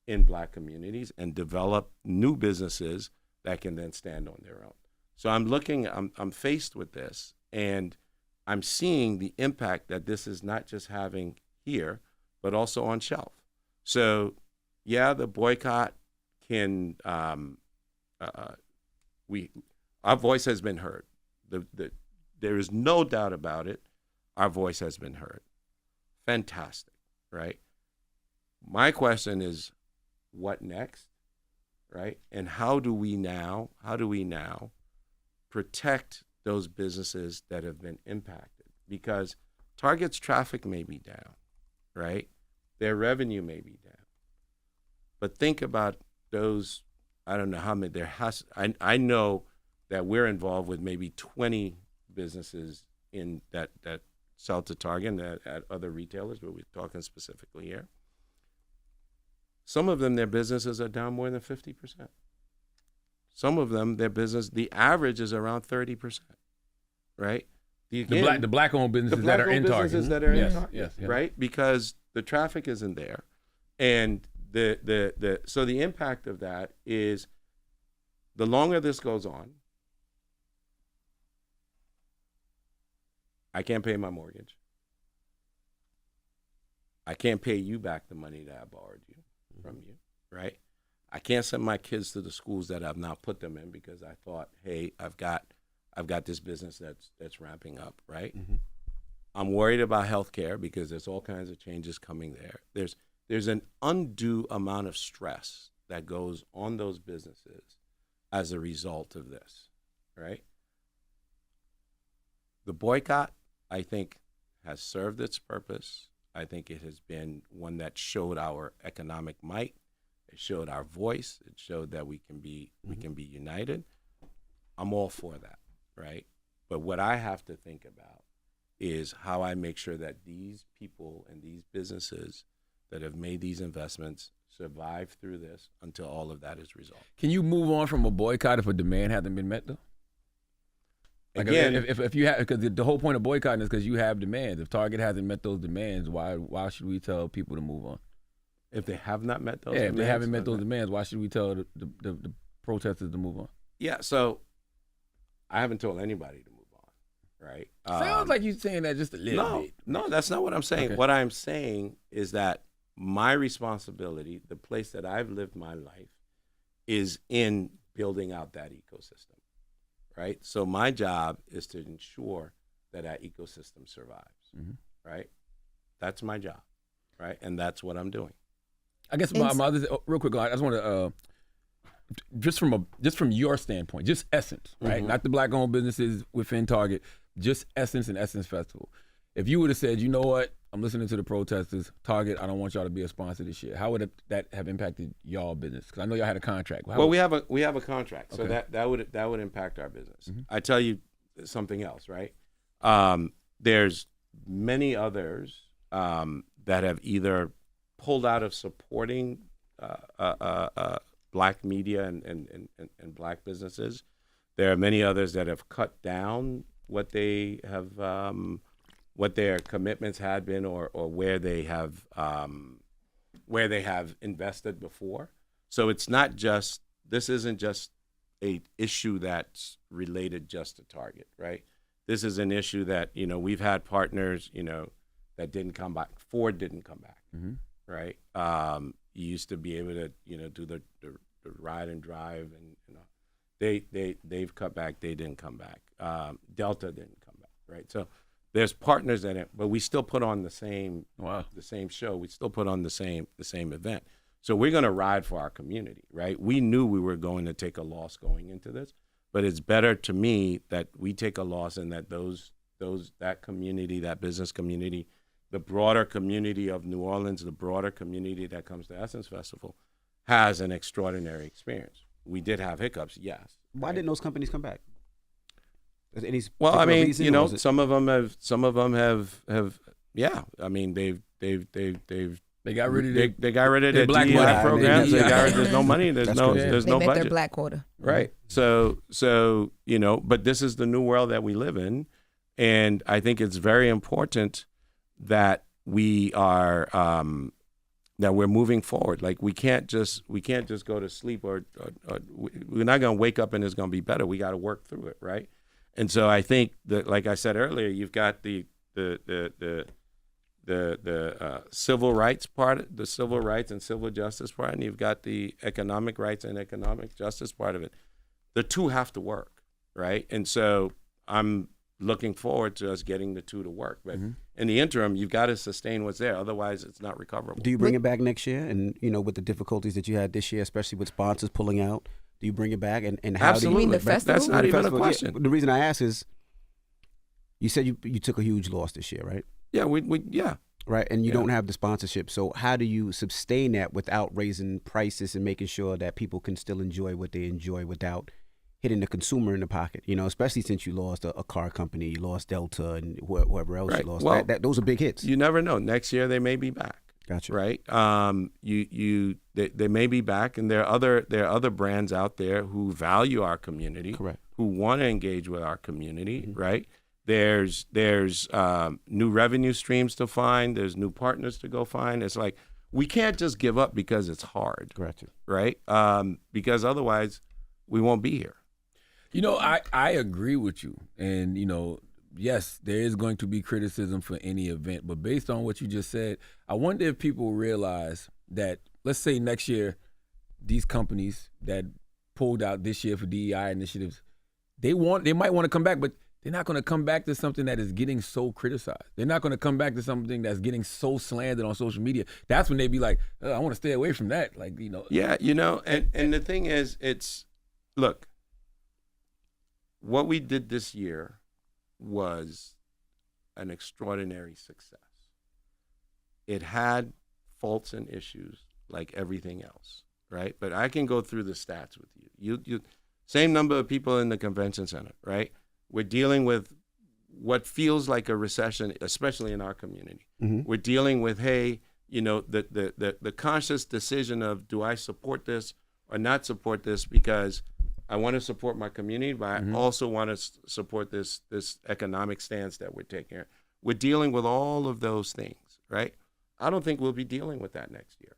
in Black communities and develop new businesses that can then stand on their own. So I'm faced with this, and I'm seeing the impact that this is not just having here, but also on shelf. So, yeah, the boycott can, our voice has been heard. There is no doubt about it. Our voice has been heard. Fantastic, right? My question is, what next, right? And how do we now protect those businesses that have been impacted? Because Target's traffic may be down, right? Their revenue may be down. But think about those, I don't know how many, I know that we're involved with maybe 20 businesses in that sell to Target and at other retailers, but we're talking specifically here. Some of them, their businesses are down more than 50%. Some of them, their business, the average is around 30%, right? The black-owned businesses that are in Target. Yes, right? Because the traffic isn't there. And so the impact of that is the longer this goes on, I can't pay my mortgage. I can't pay you back the money that I borrowed from you, right? I can't send my kids to the schools that I've now put them in because I thought, hey, I've got this business that's ramping up, right? I'm worried about healthcare because there's all kinds of changes coming there. There's an undue amount of stress that goes on those businesses as a result of this, right? The boycott, I think, has served its purpose. I think it has been one that showed our economic might. It showed our voice. It showed that we can be united. I'm all for that, right? But what I have to think about is how I make sure that these people and these businesses that have made these investments survive through this until all of that is resolved. Can you move on from a boycott if a demand hasn't been met, though? Like Again, if you have, because the whole point of boycotting is because you have demands. If Target hasn't met those demands, why should we tell people to move on? If they have not met those demands? If they haven't met those demands, why should we tell the protesters to move on? Yeah, so I haven't told anybody to move on, right? Sounds like you're saying that just a little bit. No, that's not what I'm saying. Okay. What I'm saying is that my responsibility, the place that I've lived my life, is in building out that ecosystem, right? So my job is to ensure that ecosystem survives, right? That's my job, right? And that's what I'm doing. I guess my other real quick, I just want to just from your standpoint, just essence, right? Not the black-owned businesses within Target, just essence and Essence Festival. If you would have said, you know what, I'm listening to the protesters, Target, I don't want y'all to be a sponsor this year, how would that have impacted y'all business? Because I know y'all had a contract. We have a contract, so Okay. that would impact our business. I tell you something else, right? There's many others that have either pulled out of supporting black media and black businesses. There are many others that have cut down what their commitments had been, or where they have invested before. So it's not just, this isn't just a issue that's related just to Target, right? This is an issue that, we've had partners, that didn't come back. Ford didn't come back, right? You used to be able to, do the ride and drive, and they've cut back. They didn't come back. Delta didn't come back, right? So there's partners in it, but we still put on the same show. We still put on the same event. So we're going to ride for our community, right? We knew we were going to take a loss going into this, but it's better to me that we take a loss and that that community, that business community, the broader community of New Orleans, the broader community that comes to Essence Festival, has an extraordinary experience. We did have hiccups, yes. Why didn't those companies come back? Well, I mean, some of them have. Yeah, I mean, they've. They got rid of they got rid of their black DEI programs. Yeah. There's no money. There's no They met budget. their black quota. Right. So but this is the new world that we live in, and I think it's very important that we are that we're moving forward. Like we can't just go to sleep, or we're not going to wake up and it's going to be better. We got to work through it, right? And so I think that, like I said earlier, you've got the civil rights part, the civil rights and civil justice part, and you've got the economic rights and economic justice part of it. The two have to work, right? And so I'm looking forward to us getting the two to work. But in the interim, you've got to sustain what's there. Otherwise, it's not recoverable. Do you bring it back next year? And, with the difficulties that you had this year, especially with sponsors pulling out, do you bring it back? And how Absolutely. do you mean the festival? That's not even a question. Yeah, the reason I ask is, you said you took a huge loss this year, right? Yeah, yeah. Right, and you don't have the sponsorship. So how do you sustain that without raising prices and making sure that people can still enjoy what they enjoy without hitting the consumer in the pocket? Especially since you lost a car company, you lost Delta, and whoever else you lost. Well, those are big hits. You never know. Next year they may be back. Gotcha. Right. They may be back, and there are other brands out there who value our community. Correct. Who want to engage with our community. Right. There's new revenue streams to find. There's new partners to go find. It's like we can't just give up because it's hard. Correct. Right. Because otherwise we won't be here. I agree with you, and yes, there is going to be criticism for any event, but based on what you just said, I wonder if people realize that, let's say next year, these companies that pulled out this year for DEI initiatives, they might want to come back, but they're not going to come back to something that is getting so criticized. They're not going to come back to something that's getting so slandered on social media. That's when they be like, I want to stay away from that. Yeah, and the thing is, look, what we did this year was an extraordinary success. It had faults and issues like everything else, right? But I can go through the stats with you. You same number of people in the convention center, right? We're dealing with what feels like a recession, especially in our community. We're dealing with, the conscious decision of, do I support this or not support this, because I want to support my community, but I also want to support this economic stance that we're taking. We're dealing with all of those things, right? I don't think we'll be dealing with that next year,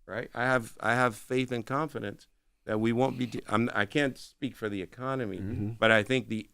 right? I have faith and confidence that we won't be. I can't speak for the economy, but I think the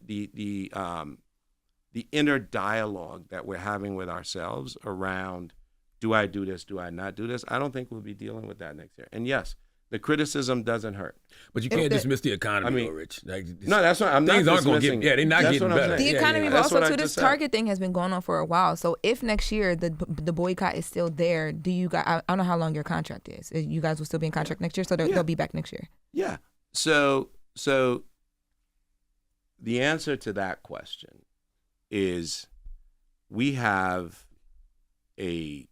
inner dialogue that we're having with ourselves around, do I do this? Do I not do this? I don't think we'll be dealing with that next year. And yes, the criticism doesn't hurt. But you can't dismiss the economy, Rich. No, that's what I'm not things aren't going to dismissing. get. Yeah, they're not getting better. The economy, but That's what also I too, this just said. Target thing has been going on for a while. So if next year the boycott is still there, do you guys? I don't know how long your contract is. You guys will still be in contract next year, so they'll be back next year. Yeah. So the answer to that question is, we have a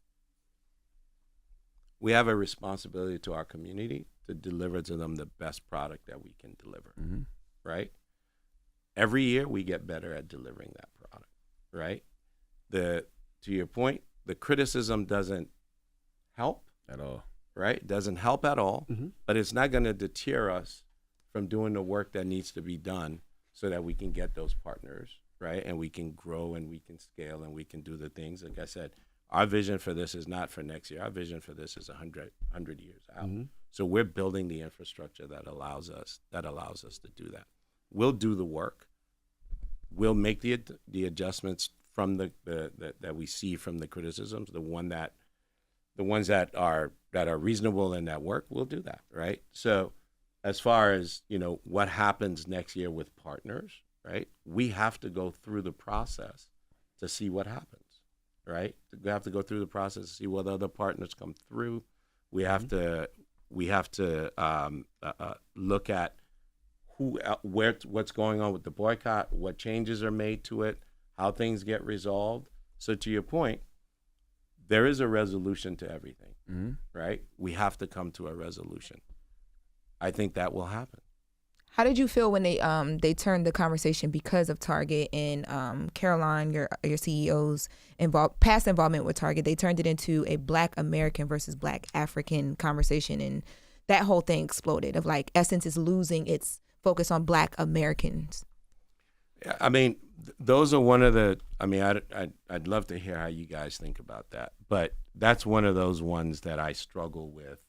responsibility to our community to deliver to them the best product that we can deliver, right? Every year we get better at delivering that product, right? To your point, the criticism doesn't help at all, right? It doesn't help at all, but it's not going to deter us from doing the work that needs to be done so that we can get those partners, right? And we can grow and we can scale and we can do the things. Like I said, our vision for this is not for next year. Our vision for this is 100 years out. So we're building the infrastructure that allows us to do that. We'll do the work. We'll make the adjustments from that we see from the criticisms. The ones that are reasonable and that work, we'll do that, right? So as far as, what happens next year with partners, right? We have to go through the process to see what happens, right? We have to go through the process to see what other partners come through. We have to look at what's going on with the boycott, what changes are made to it, how things get resolved. So to your point, there is a resolution to everything, right? We have to come to a resolution. I think that will happen. How did you feel when they turned the conversation because of Target and Caroline, your CEO's past involvement with Target? They turned it into a Black American versus Black African conversation, and that whole thing exploded. Of like, Essence is losing its focus on Black Americans. Yeah, I mean, those are one of the. I mean, I'd love to hear how you guys think about that, but that's one of those ones that I struggle with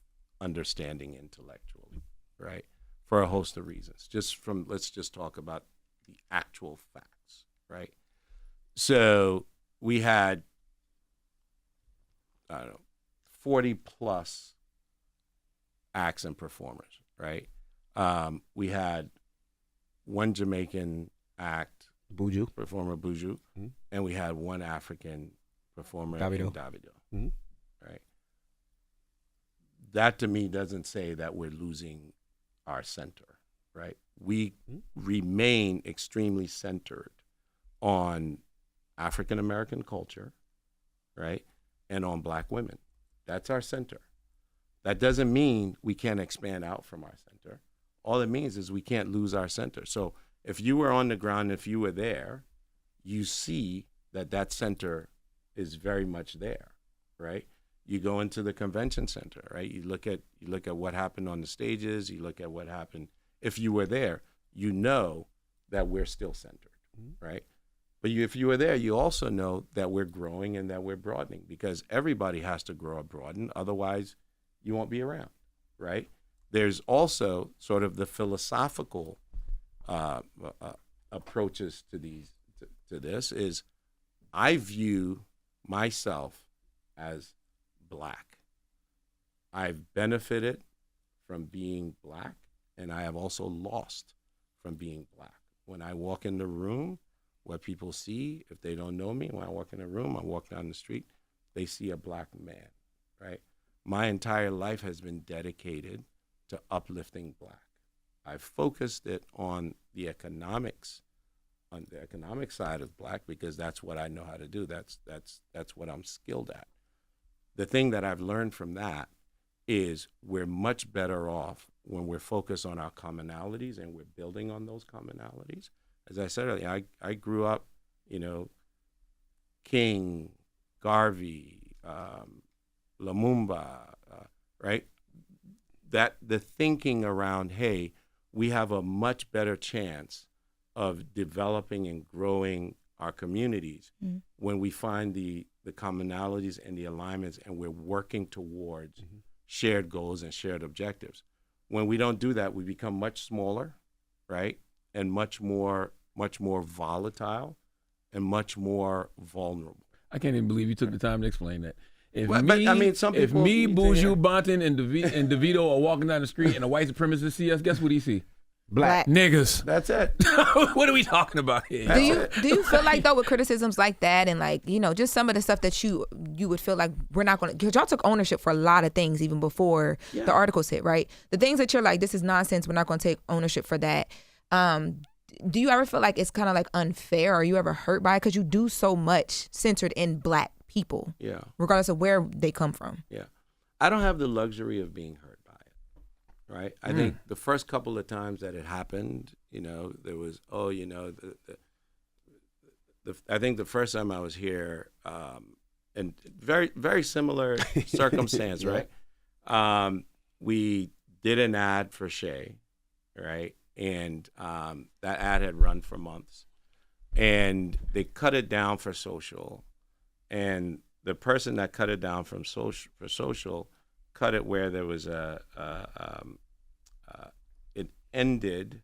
understanding intellectually, right? For a host of reasons. Let's just talk about the actual facts, right? So we had, 40 plus acts and performers, right? We had one Jamaican act, performer Buju, and we had one African performer, Davido, right? That to me doesn't say that we're losing our center, right? We remain extremely centered on African American culture, right? And on Black women. That's our center. That doesn't mean we can't expand out from our center. All it means is we can't lose our center. So if you were on the ground, if you were there, you see that center is very much there, right? You go into the convention center, right? You look at what happened on the stages. You look at what happened. If you were there, you know that we're still centered, right? But if you were there, you also know that we're growing and that we're broadening, because everybody has to grow or broaden. Otherwise, you won't be around, right? There's also sort of the philosophical approaches to this. Is I view myself as Black. I've benefited from being Black, and I have also lost from being Black. When I walk in the room, what people see, if they don't know me, when I walk in the room, I walk down the street, they see a Black man, right? My entire life has been dedicated to uplifting Black. I've focused it on the economics, on the economic side of Black, because that's what I know how to do. That's what I'm skilled at. The thing that I've learned from that is we're much better off when we're focused on our commonalities and we're building on those commonalities. As I said earlier, I grew up, King, Garvey, Lumumba, right? That the thinking around, hey, we have a much better chance of developing and growing our communities when we find the commonalities and the alignments, and we're working towards shared goals and shared objectives. When we don't do that, we become much smaller, right? And much more volatile and much more vulnerable. I can't even believe you took the time to explain that. If some people, if me, Buju, Bonton, and DeVito are walking down the street and a white supremacist see us, guess what he see? Black niggas. That's it. What are we talking about here? Do you feel like, though, with criticisms like that and like, just some of the stuff that you would feel like we're not going to, because y'all took ownership for a lot of things even before the articles hit, right? The things that you're like, this is nonsense, we're not going to take ownership for that. Do you ever feel like it's kind of like unfair? Are you ever hurt by it? Because you do so much centered in Black people, regardless of where they come from. Yeah. I don't have the luxury of being hurt by it, right? I think the first couple of times that it happened, there was, I think the first time I was here, and very, very similar circumstance, right? We did an ad for Shea, right? And that ad had run for months. and they cut it down for social, and the person that cut it down from social cut it where there was it ended.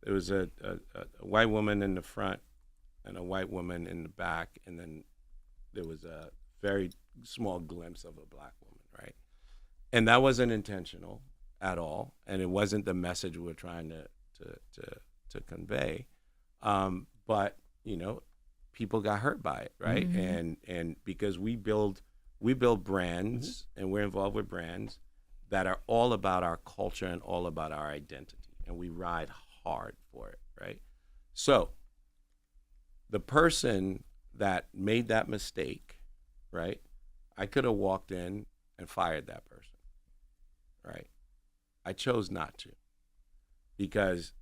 There was a white woman in the front and a white woman in the back, and then there was a very small glimpse of a black woman, right? And that wasn't intentional at all, and it wasn't the message we were trying to convey. But people got hurt by it, right? And because we build brands, and we're involved with brands that are all about our culture and all about our identity, and we ride hard for it, right? So the person that made that mistake, right? I could have walked in and fired that person, right? I chose not to, because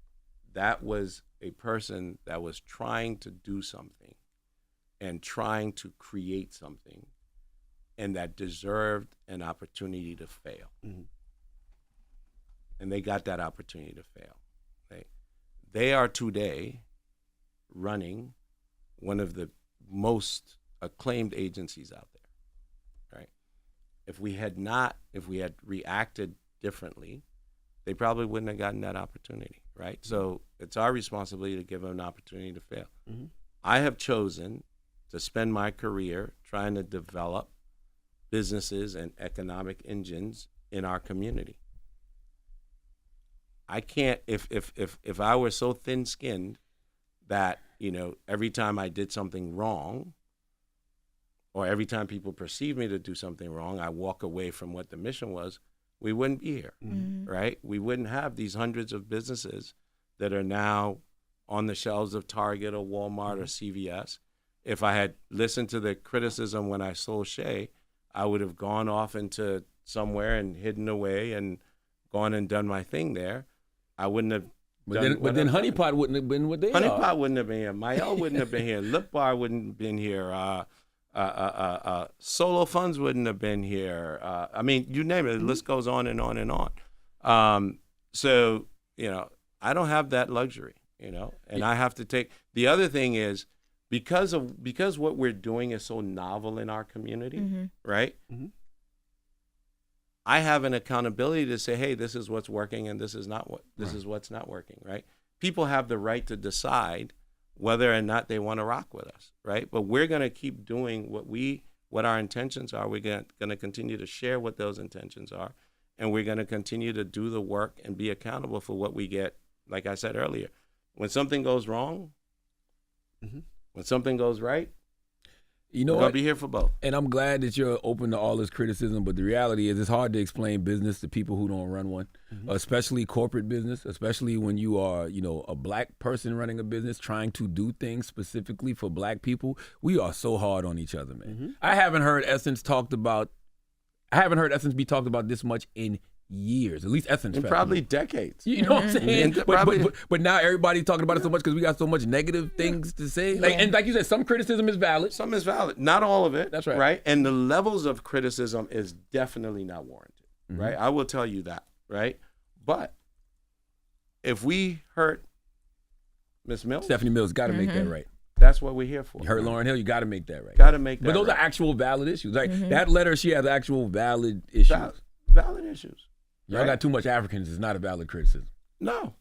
that was a person that was trying to do something and trying to create something, and that deserved an opportunity to fail. And they got that opportunity to fail. They are today running one of the most acclaimed agencies out there, right? If we had reacted differently, they probably wouldn't have gotten that opportunity, right? So it's our responsibility to give them an opportunity to fail. I have chosen to spend my career trying to develop businesses and economic engines in our community. I can't, if I were so thin-skinned that, every time I did something wrong, or every time people perceive me to do something wrong, I walk away from what the mission was, we wouldn't be here, right? We wouldn't have these hundreds of businesses that are now on the shelves of Target or Walmart or CVS. If I had listened to the criticism when I sold Shea, I would have gone off into somewhere and hidden away and gone and done my thing there. I wouldn't have. But then Honey Pot wouldn't have been what they Honey are. Pot wouldn't have been here. Mael wouldn't have been here. Lip Bar wouldn't have been here. Solo Funds wouldn't have been here. I mean, you name it. The list goes on and on and on. So I don't have that luxury. And I have to take. The other thing is, because what we're doing is so novel in our community, right? I have an accountability to say, hey, this is what's working and this is what's not working, right? People have the right to decide whether or not they want to rock with us, right? But we're going to keep doing what our intentions are. We're going to continue to share what those intentions are, and we're going to continue to do the work and be accountable for what we get. Like I said earlier, when something goes wrong, when something goes right, we're going to be here for both. And I'm glad that you're open to all this criticism, but the reality is it's hard to explain business to people who don't run one, especially corporate business, especially when you are, a black person running a business trying to do things specifically for black people. We are so hard on each other, man. I haven't heard Essence be talked about this much in years, at least Essence. And probably decades. You know what I'm saying? But now everybody's talking about it so much because we got so much negative things to say. And like you said, some criticism is valid. Some is valid. Not all of it. That's right. Right? And the levels of criticism is definitely not warranted. Right? I will tell you that. Right? But if we hurt Miss Mills, Stephanie Mills, got to make that right. That's what we're here for. You hurt Lauryn Hill, you got to make that right. Got to make that But those right. are actual valid issues. Like that letter, she has actual valid issues. Valid issues. Y'all got too much Africans. It's not a valid criticism. No.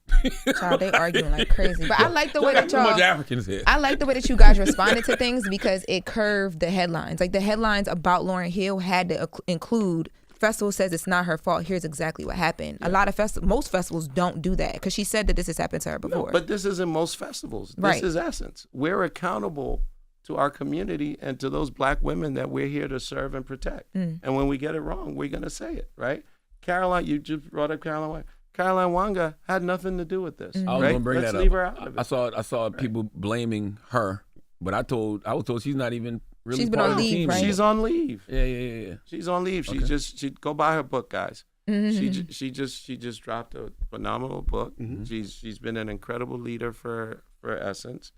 Child, they arguing like crazy. But I like the way that too much Africans here. I like the way that you guys responded to things because it curved the headlines. Like the headlines about Lauryn Hill had to include festival says it's not her fault. Here's exactly what happened. A lot of most festivals don't do that because she said that this has happened to her before. No, but this isn't most festivals. This Right. is Essence. We're accountable to our community and to those black women that we're here to serve and protect. And when we get it wrong, we're going to say it, right? Caroline, you just brought up Caroline. Caroline Wanga had nothing to do with this. I was right? gonna bring Let's that leave up. her out of it. I saw people blaming her, but I was told she's not even really She's been part on of the leave, team. right? She's on leave. Yeah. She's on leave. She go buy her book, guys. She just dropped a phenomenal book. She's been an incredible leader for Essence,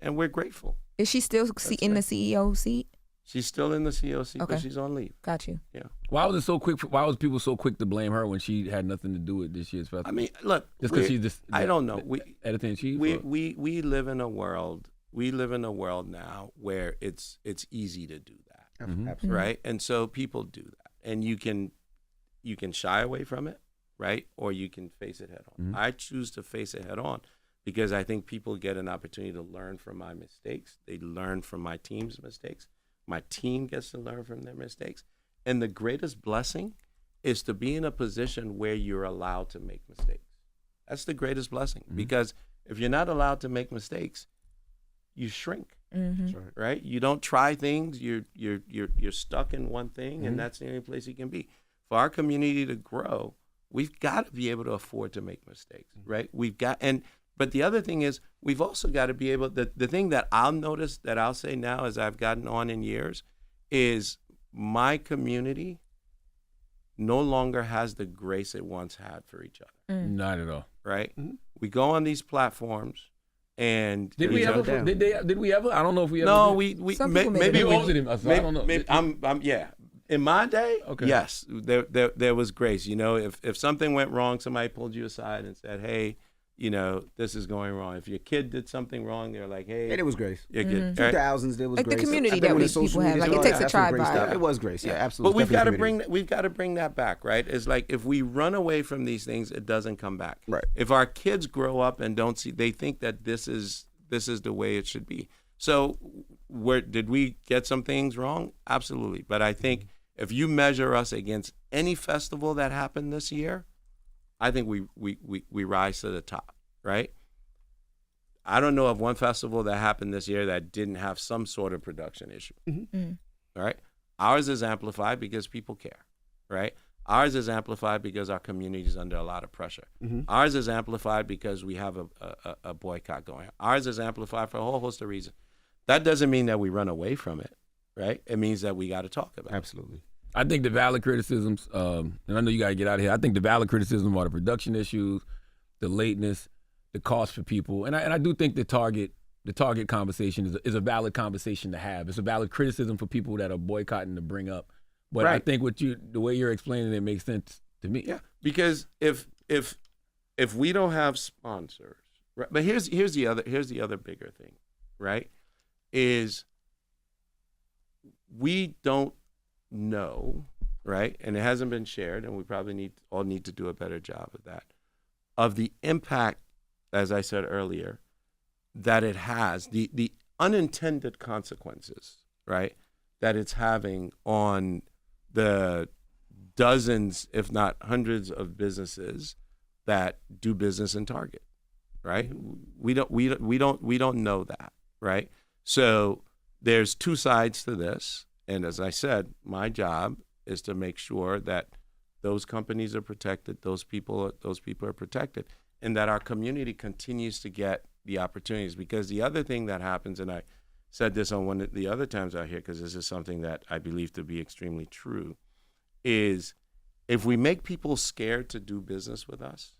and we're grateful. Is she still in the CEO seat? She's still in the COC, but Okay. she's on leave. Got you. Yeah. Why was people so quick to blame her when she had nothing to do with this year's festival? I mean, look. Just because she's just I don't know. editor in chief. We live in a world we live in a world now where it's easy to do that, Absolutely. right? And so people do that, and you can shy away from it, right? Or you can face it head on. I choose to face it head on because I think people get an opportunity to learn from my mistakes. They learn from my team's mistakes. My team gets to learn from their mistakes. And the greatest blessing is to be in a position where you're allowed to make mistakes. That's the greatest blessing because if you're not allowed to make mistakes, you shrink, right? You don't try things. You're stuck in one thing, and that's the only place you can be. For our community to grow, we've got to be able to afford to make mistakes, right? But the other thing is, we've also got to be able. The thing that I'll notice, that I'll say now as I've gotten on in years, is my community no longer has the grace it once had for each other. Not at all. Right? We go on these platforms, and Did we ever? Did we ever? I don't know if we ever. no, did. we Some may, people maybe You we, older than us, so I don't know. maybe, yeah. In my day, Okay. yes, there was grace. You know, if something went wrong, somebody pulled you aside and said, "Hey, you know, this is going wrong." If your kid did something wrong, they're like, "Hey, And it was grace. your kid." Right? 2000s, there was Like the grace. community I think that when we the social people have, media like, it started, takes a that's when tribe grace vibe. started. It was grace, yeah, absolutely. But we've got Definitely to bring that back, right? It's like if we run away from these things, it doesn't come back. Right. If our kids grow up and don't see, they think that this is the way it should be. So, did we get some things wrong? Absolutely. But I think if you measure us against any festival that happened this year, I think we rise to the top, right? I don't know of one festival that happened this year that didn't have some sort of production issue. All right. Ours is amplified because people care, right? Ours is amplified because our community is under a lot of pressure. Ours is amplified because we have a boycott going on. Ours is amplified for a whole host of reasons. That doesn't mean that we run away from it, right? It means that we got to talk about it. Absolutely. I think the valid criticisms, and I know you got to get out of here. I think the valid criticism are the production issues, the lateness, the cost for people, and I do think the target conversation is a valid conversation to have. It's a valid criticism for people that are boycotting to bring up. But I think the way you're explaining it makes sense to me. Yeah, because if we don't have sponsors, right? But here's the other bigger thing, right? Is we don't know, right? And it hasn't been shared, and we probably all need to do a better job of that, of the impact, as I said earlier, that it has, the unintended consequences, right, that it's having on the dozens, if not hundreds, of businesses that do business in Target, right? We don't know that, right? So there's two sides to this, and as I said, my job is to make sure that those companies are protected, those people are protected, and that our community continues to get the opportunities. Because the other thing that happens, and I said this on one of the other times out here, because this is something that I believe to be extremely true, is if we make people scared to do business with us,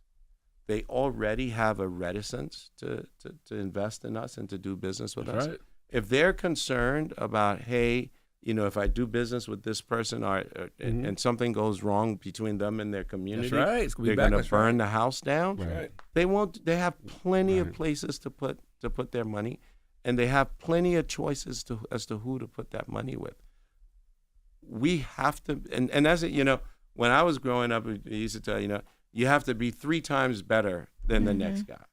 they already have a reticence to invest in us and to do business with us. Right. If they're concerned about, hey, you know, if I do business with this person and something goes wrong between them and their community, That's right. It's they're going to burn the house down. Right. They won't. They have plenty of places to put their money, and they have plenty of choices as to who to put that money with. We have to, and that's it. You know, when I was growing up, we used to tell you have to be 3 times better than the next guy,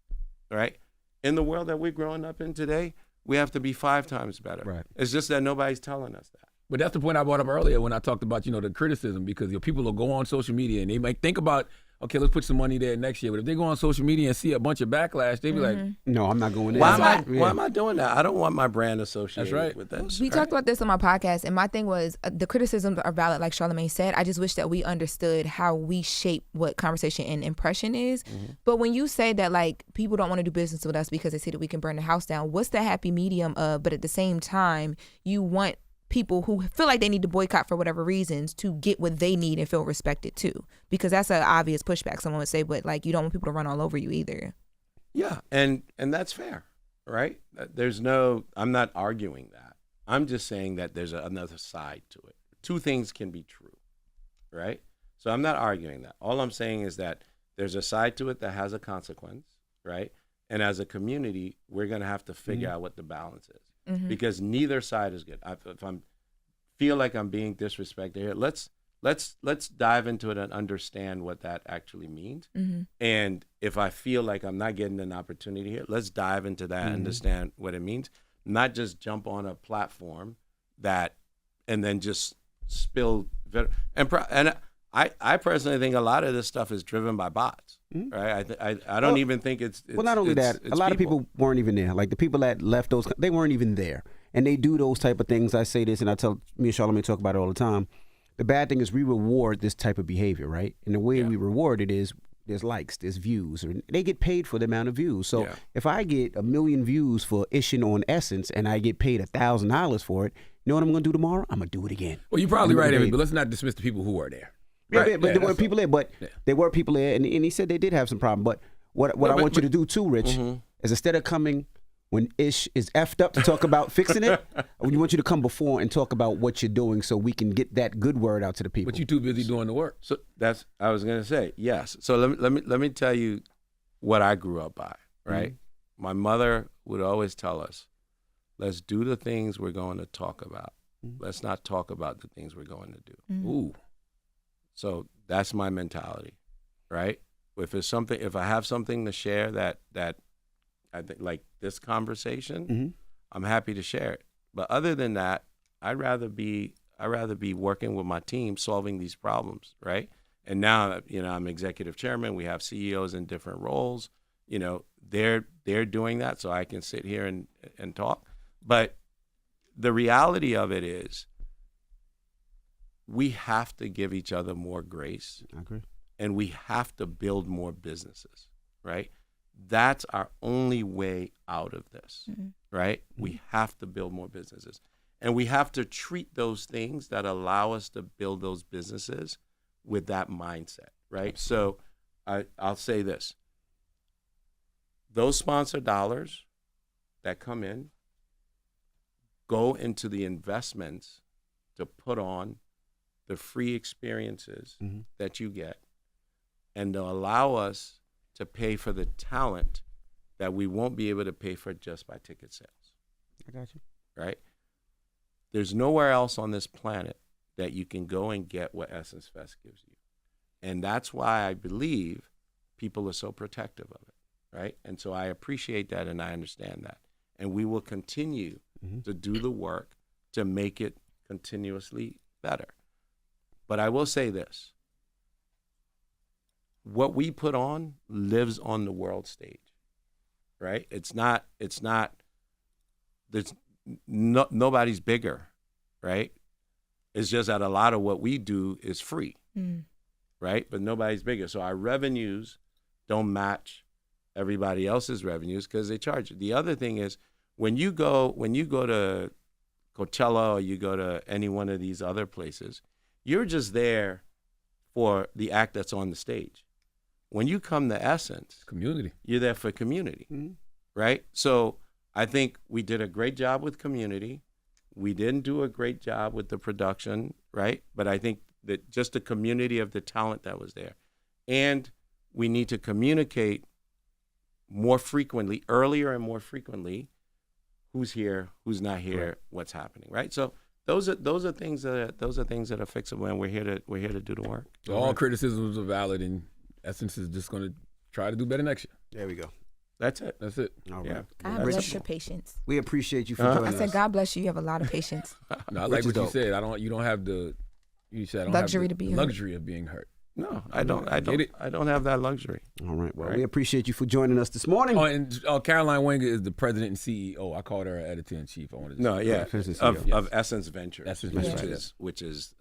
right? In the world that we're growing up in today, we have to be 5 times better. Right. It's just that nobody's telling us that. But that's the point I brought up earlier when I talked about, the criticism, because people will go on social media and they might think about, okay, let's put some money there next year. But if they go on social media and see a bunch of backlash, they be like, No, I'm not going there. Why am I doing that? I don't want my brand associated That's right. with this. We talked about this on my podcast, and my thing was the criticisms are valid, like Charlamagne said. I just wish that we understood how we shape what conversation and impression is. But when you say that, like, people don't want to do business with us because they see that we can burn the house down, what's the happy medium of, but at the same time, you want people who feel like they need to boycott for whatever reasons to get what they need and feel respected too? Because that's an obvious pushback. Someone would say, but like, you don't want people to run all over you either. Yeah, and that's fair, right? I'm not arguing that. I'm just saying that there's another side to it. 2 things can be true, right? So I'm not arguing that. All I'm saying is that there's a side to it that has a consequence, right? And as a community, we're going to have to figure out what the balance is, Mm-hmm. because neither side is good. If I feel like I'm being disrespected here, let's dive into it and understand what that actually means. Mm-hmm. And if I feel like I'm not getting an opportunity here, let's dive into that, understand what it means, not just jump on a platform and then just spill. And I personally think a lot of this stuff is driven by bots, right? I don't even think it's well, not only that, a lot of people weren't even there. Like the people that left those, they weren't even there. And they do those type of things. I say this, and I tell me and Charlamagne talk about it all the time. The bad thing is we reward this type of behavior, right? And the way we reward it is there's likes, there's views, or they get paid for the amount of views. So if I get 1 million views for ishing on Essence and I get paid $1,000 for it, you know what I'm going to do tomorrow? I'm going to do it again. Well, you're probably right, Evan, but let's not dismiss the people who were there. Yeah, but there were people there. But there were people there, and he said they did have some problem. But what I want you to do too, Rich, is instead of coming when ish is effed up to talk about fixing it, we want you to come before and talk about what you're doing so we can get that good word out to the people. But you're too busy doing the work. So I was going to say, yes. So let me tell you what I grew up by, right? My mother would always tell us, let's do the things we're going to talk about. Let's not talk about the things we're going to do. Ooh. So that's my mentality, right? If I have something to share that I think, like this conversation, I'm happy to share it. But other than that, I'd rather be working with my team solving these problems, right? And now, I'm executive chairman. We have CEOs in different roles. They're doing that, so I can sit here and talk. But the reality of it is, we have to give each other more grace. I agree. And we have to build more businesses, right? That's our only way out of this, right? We have to build more businesses. And we have to treat those things that allow us to build those businesses with that mindset, right? So I'll say this. Those sponsor dollars that come in go into the investments to put on the free experiences that you get, and to allow us to pay for the talent that we won't be able to pay for just by ticket sales. I got you. Right? There's nowhere else on this planet that you can go and get what Essence Fest gives you. And that's why I believe people are so protective of it, right? And so I appreciate that and I understand that. And we will continue to do the work to make it continuously better. But I will say this. What we put on lives on the world stage, right? Nobody's bigger, right? It's just that a lot of what we do is free, right? But nobody's bigger. So our revenues don't match everybody else's revenues because they charge you. The other thing is when you go to Coachella or you go to any one of these other places, you're just there for the act that's on the stage. When you come to Essence, community, you're there for community, right? So I think we did a great job with community. We didn't do a great job with the production, right? But I think that just the community of the talent that was there. And we need to communicate more frequently, earlier and more frequently, who's here, who's not here, what's happening, right? So those are things that are fixable, and we're here to do the work. So all criticisms are valid, and Essence is just going to try to do better next year. There we go. That's it. All right. Yeah. God bless your patience. We appreciate you for joining us. I said, God bless you. You have a lot of patience. No, I like what you said. You don't have the. You said I don't Luxury have to be the hurt. luxury of being hurt. No, I don't have that luxury. All right. Well, we appreciate you for joining us this morning. Oh, and Caroline Wenger is the president and CEO. I called her editor-in-chief. I wanted to say. Of Essence Ventures, Essence Ventures, which is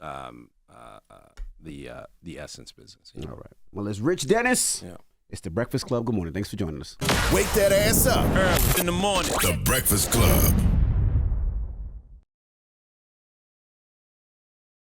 the Essence business. All right. Well, it's Rich Dennis. Yeah. It's the Breakfast Club. Good morning. Thanks for joining us. Wake that ass up. Early in the morning. The Breakfast Club.